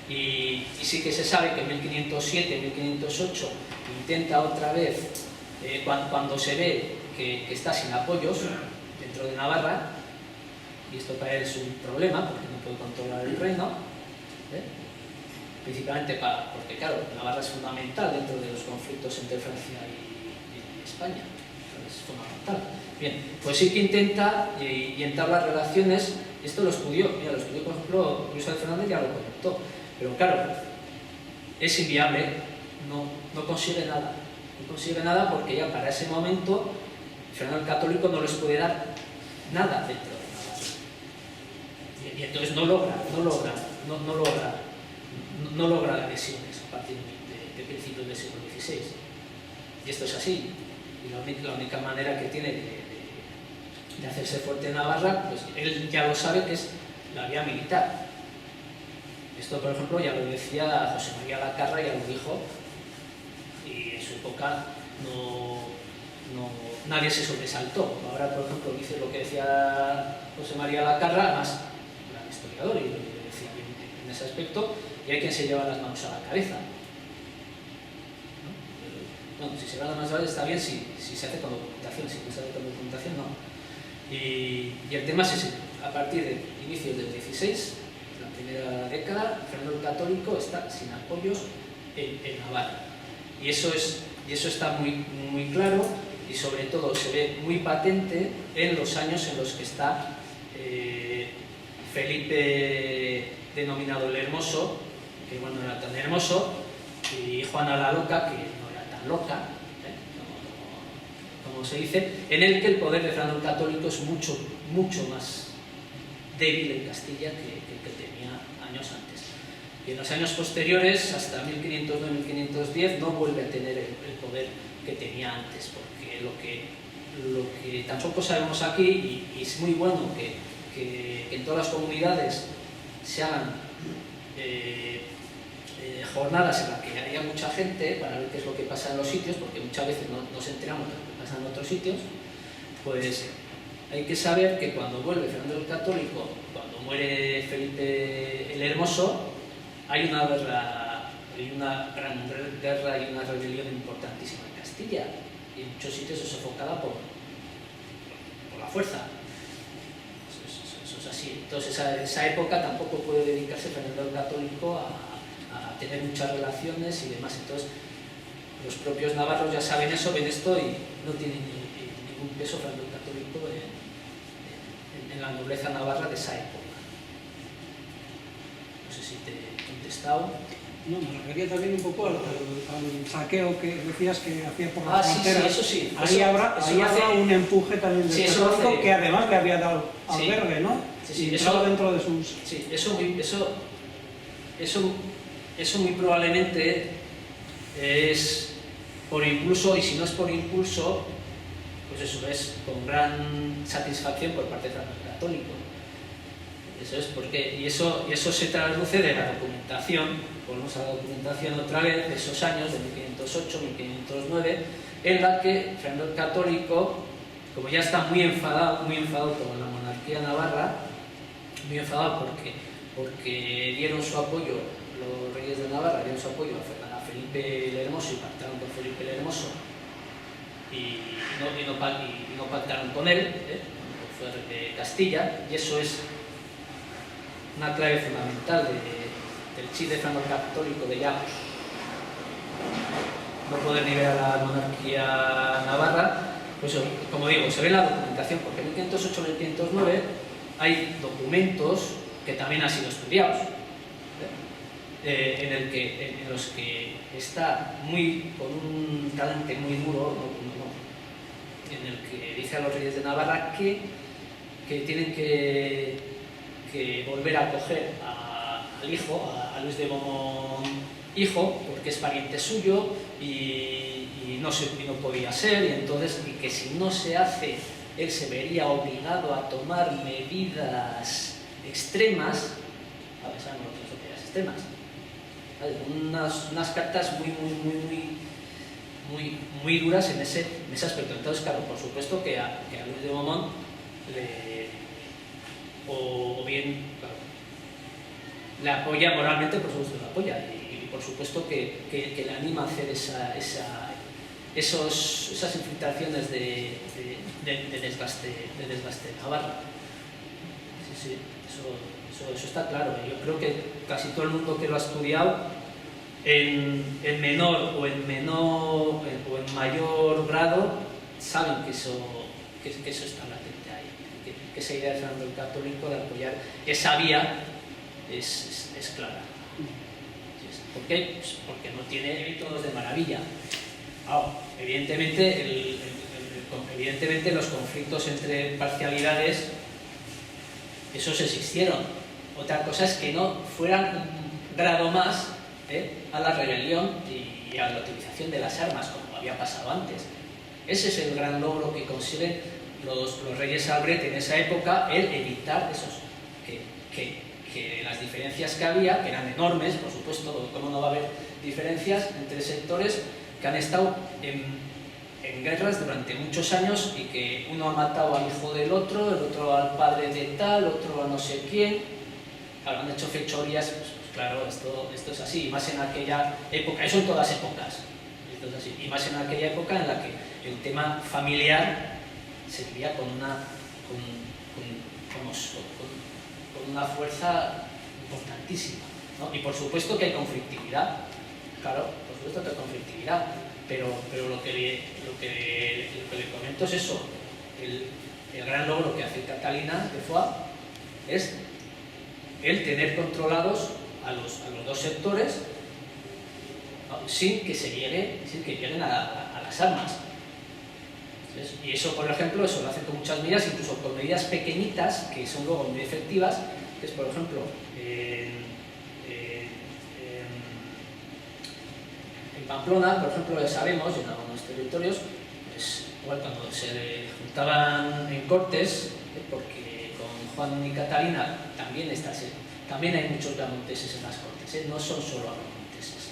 y sí que se sabe que en 1507, 1508 intenta otra vez, cuando se ve que está sin apoyos dentro de Navarra, y esto para él es un problema porque no puede controlar el reino, principalmente porque claro, Navarra es fundamental dentro de los conflictos entre Francia y España, es fundamental. Bien, pues sí que intenta y entabla relaciones. Esto lo estudió, por ejemplo, Luis Fernández ya lo comentó, pero claro, es inviable, no consigue nada porque ya para ese momento Fernando el Católico no les puede dar nada dentro de Navarra, y entonces no logra adhesiones a partir de principios del siglo XVI, y esto es así, y la única manera que tiene de hacerse fuerte en Navarra, pues él ya lo sabe, que es la vía militar. Esto, por ejemplo, ya lo decía José María Lacarra, ya lo dijo, y en su época nadie se sobresaltó. Ahora, por ejemplo, dice lo que decía José María Lacarra, además gran historiador, y lo decía bien en ese aspecto, y hay quien se lleva las manos a la cabeza. Bueno, si se lleva las manos a la cabeza está bien si se hace con documentación, si no se hace con documentación, no. Y el tema es ese. A partir de inicios del XVI, la primera década, Fernando el Católico está sin apoyos en Navarra. Y eso está muy claro, y sobre todo se ve muy patente en los años en los que está Felipe, denominado el Hermoso, que igual no era tan hermoso, y Juana la Loca, que no era tan loca, como se dice, en el que el poder de Fernando el Católico es mucho más débil en Castilla que tenía años antes. Y en los años posteriores, hasta 1509-1510, no vuelve a tener el poder que tenía antes, porque lo que tampoco sabemos aquí, y es muy bueno que en todas las comunidades se hagan jornadas en las que haya mucha gente para ver qué es lo que pasa en los sitios, porque muchas veces no nos enteramos de lo que pasa en otros sitios. Pues hay que saber que cuando vuelve Fernando el Católico, cuando muere Felipe el Hermoso, hay una gran guerra y una rebelión importantísima en Castilla, y en muchos sitios es sofocada por la fuerza. Eso es así. Entonces esa época tampoco puede dedicarse Fernando el Católico a tener muchas relaciones y demás. Entonces los propios navarros ya saben eso, ven esto, y no tienen ningún peso Fernando el Católico en la nobleza navarra de esa época. No sé si te he contestado. No, me refería también un poco al saqueo que decías que hacía por las fronteras. Sí, eso sí. Ahí habrá un empuje también del Católico que además le había dado albergue, ¿no? Sí, eso dentro de sus... Sí, eso muy probablemente es por impulso, y si no es por impulso, pues eso es con gran satisfacción por parte de Fernando el Católico. Eso es porque, y eso se traduce de la documentación, volvemos a la documentación otra vez, de esos años, de 1508, 1509, en la que Fernando el Católico, como ya está muy enfadado con la monarquía navarra, muy enfadado porque dieron su apoyo, los reyes de Navarra dieron su apoyo a Felipe el Hermoso, y pactaron con Felipe el Hermoso, y no pactaron con él, cuando fue de Castilla, y eso es una clave fundamental del chip de Fernando el Católico de ya no poder liberar a la monarquía navarra, pues como digo, se ve en la documentación, porque en 1508-1509 hay documentos que también han sido estudiados, en los que está con un talante muy duro, en el que dice a los reyes de Navarra que tienen que volver a acoger al hijo, a Luis de Beaumont hijo, porque es pariente suyo y no podía ser, y que si no se hace, él se vería obligado a tomar medidas extremas, a pesar de las medidas extremas, unas cartas muy duras en ese aspecto. Entonces, claro, por supuesto que a Luis de Beaumont o bien, claro, le apoya moralmente, por supuesto le apoya, y por supuesto que le anima a hacer esas infiltraciones de desgaste Navarra. Sí, eso está claro. Yo creo que casi todo el mundo que lo ha estudiado, en menor o en mayor grado, saben que eso está latente ahí, que esa idea de Fernando el Católico de apoyar esa vía es clara. ¿Por qué? Pues porque no tiene métodos de maravilla. Evidentemente los conflictos entre parcialidades, esos existieron. Otra cosa es que no fueran un grado más a la rebelión y a la utilización de las armas, como había pasado antes. Ese es el gran logro que consiguen los reyes Albret en esa época, el evitar que las diferencias que había, que eran enormes, por supuesto, cómo no va a haber diferencias entre sectores que han estado en guerras durante muchos años y que uno ha matado al hijo del otro, el otro al padre de tal, otro a no sé quién. Claro, han hecho fechorías, pues claro, esto es así, y más en aquella época, eso en todas épocas, esto es así, y más en aquella época en la que el tema familiar se vivía con una fuerza importantísima, ¿no? Y por supuesto que hay conflictividad, claro, por supuesto que hay conflictividad, pero lo que le comento es eso, el gran logro que hace Catalina de Foix es el tener controlados a los dos sectores, ¿no? sin que lleguen a las armas. ¿Ves? Y eso, por ejemplo, eso lo hacen con muchas medidas, incluso con medidas pequeñitas que son luego muy efectivas, que es, por ejemplo, en Pamplona, por ejemplo, ya sabemos, en algunos territorios, pues, igual cuando se juntaban en cortes, porque con Juan y Catalina también hay muchos bramonteses en las cortes, no son solo bramonteses.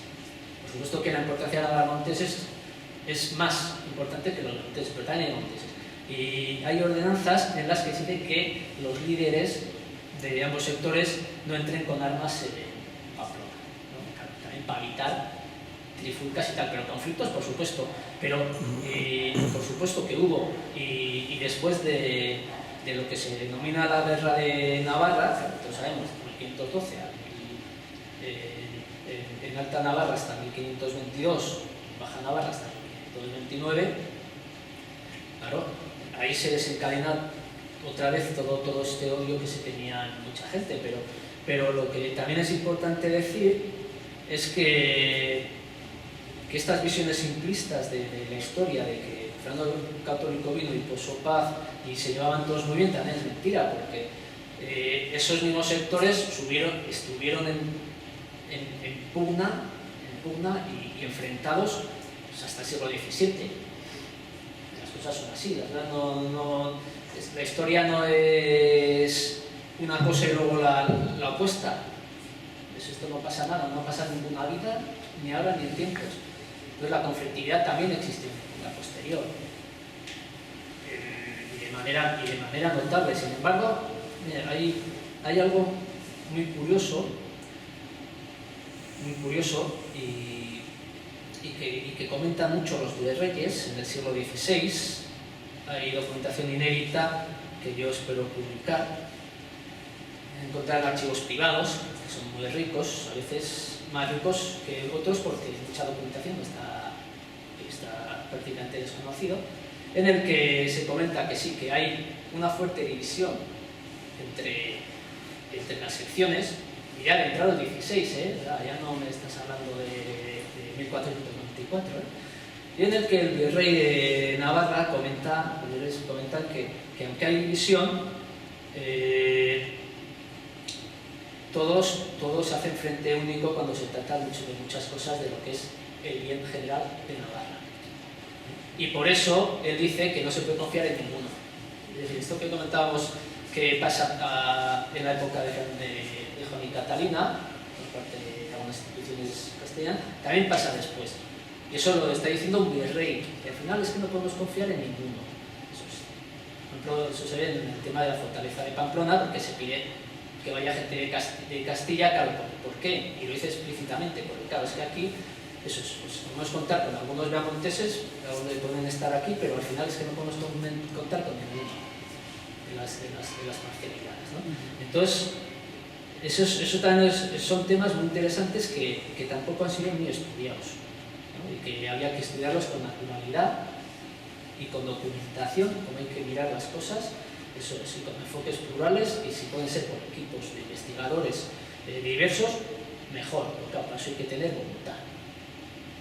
Por supuesto que la importancia de los bramonteses es más importante que los bramonteses, pero también hay bramonteses. Y hay ordenanzas en las que se dice que los líderes de ambos sectores no entren con armas en Pamplona, ¿no? También para evitar trifulcas y tal, pero conflictos, por supuesto, pero por supuesto que hubo, y después de lo que se denomina la guerra de Navarra, que todos sabemos, de 1512 en Alta Navarra hasta 1522, Baja Navarra hasta 1529, claro, ahí se desencadena otra vez todo este odio que se tenía en mucha gente, pero lo que también es importante decir es que estas visiones simplistas de la historia, de que Fernando el Católico vino y puso paz y se llevaban todos muy bien, también es mentira, porque esos mismos sectores estuvieron en pugna y enfrentados pues, hasta el siglo XVII. Las cosas son así, la historia no es una cosa y luego la opuesta. Pues esto no pasa nada, no pasa ninguna vida, ni ahora ni en tiempos. Entonces la conflictividad también existe en la posterior, y de manera notable. Sin embargo, mira, hay algo muy curioso y que comentan mucho los virreyes en el siglo XVI. Hay documentación inédita que yo espero publicar, encontrar archivos privados que son muy ricos, a veces más ricos que otros porque mucha documentación está prácticamente desconocido, en el que se comenta que sí, que hay una fuerte división entre las secciones. Ya de entrada 16, ya no me estás hablando de 1494, y en el que el virrey de Navarra comentan que aunque hay división, todos hacen frente único cuando se trata de muchas cosas de lo que es el bien general de Navarra. Y por eso él dice que no se puede confiar en ninguno. Es decir, esto que comentábamos que pasa en la época de Juan y Catalina, por parte de algunas instituciones castellanas, también pasa después. Y eso lo está diciendo un virrey, que al final es que no podemos confiar en ninguno. Eso se ve en el tema de la fortaleza de Pamplona, porque se pide que vaya gente de Castilla, claro, ¿por qué? Y lo dice explícitamente, porque claro, es que aquí, eso es, pues, podemos contar con algunos beamonteses, donde pueden estar aquí, pero al final es que no podemos contar con ninguno de las parcialidades, ¿no? Entonces, eso también son temas muy interesantes que tampoco han sido muy estudiados, ¿no? Y que había que estudiarlos con naturalidad y con documentación, como hay que mirar las cosas, eso sí, con enfoques plurales, y si pueden ser por equipos de investigadores diversos, mejor, porque para eso hay que tener voluntad,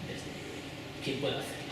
desde quién puede hacerlo.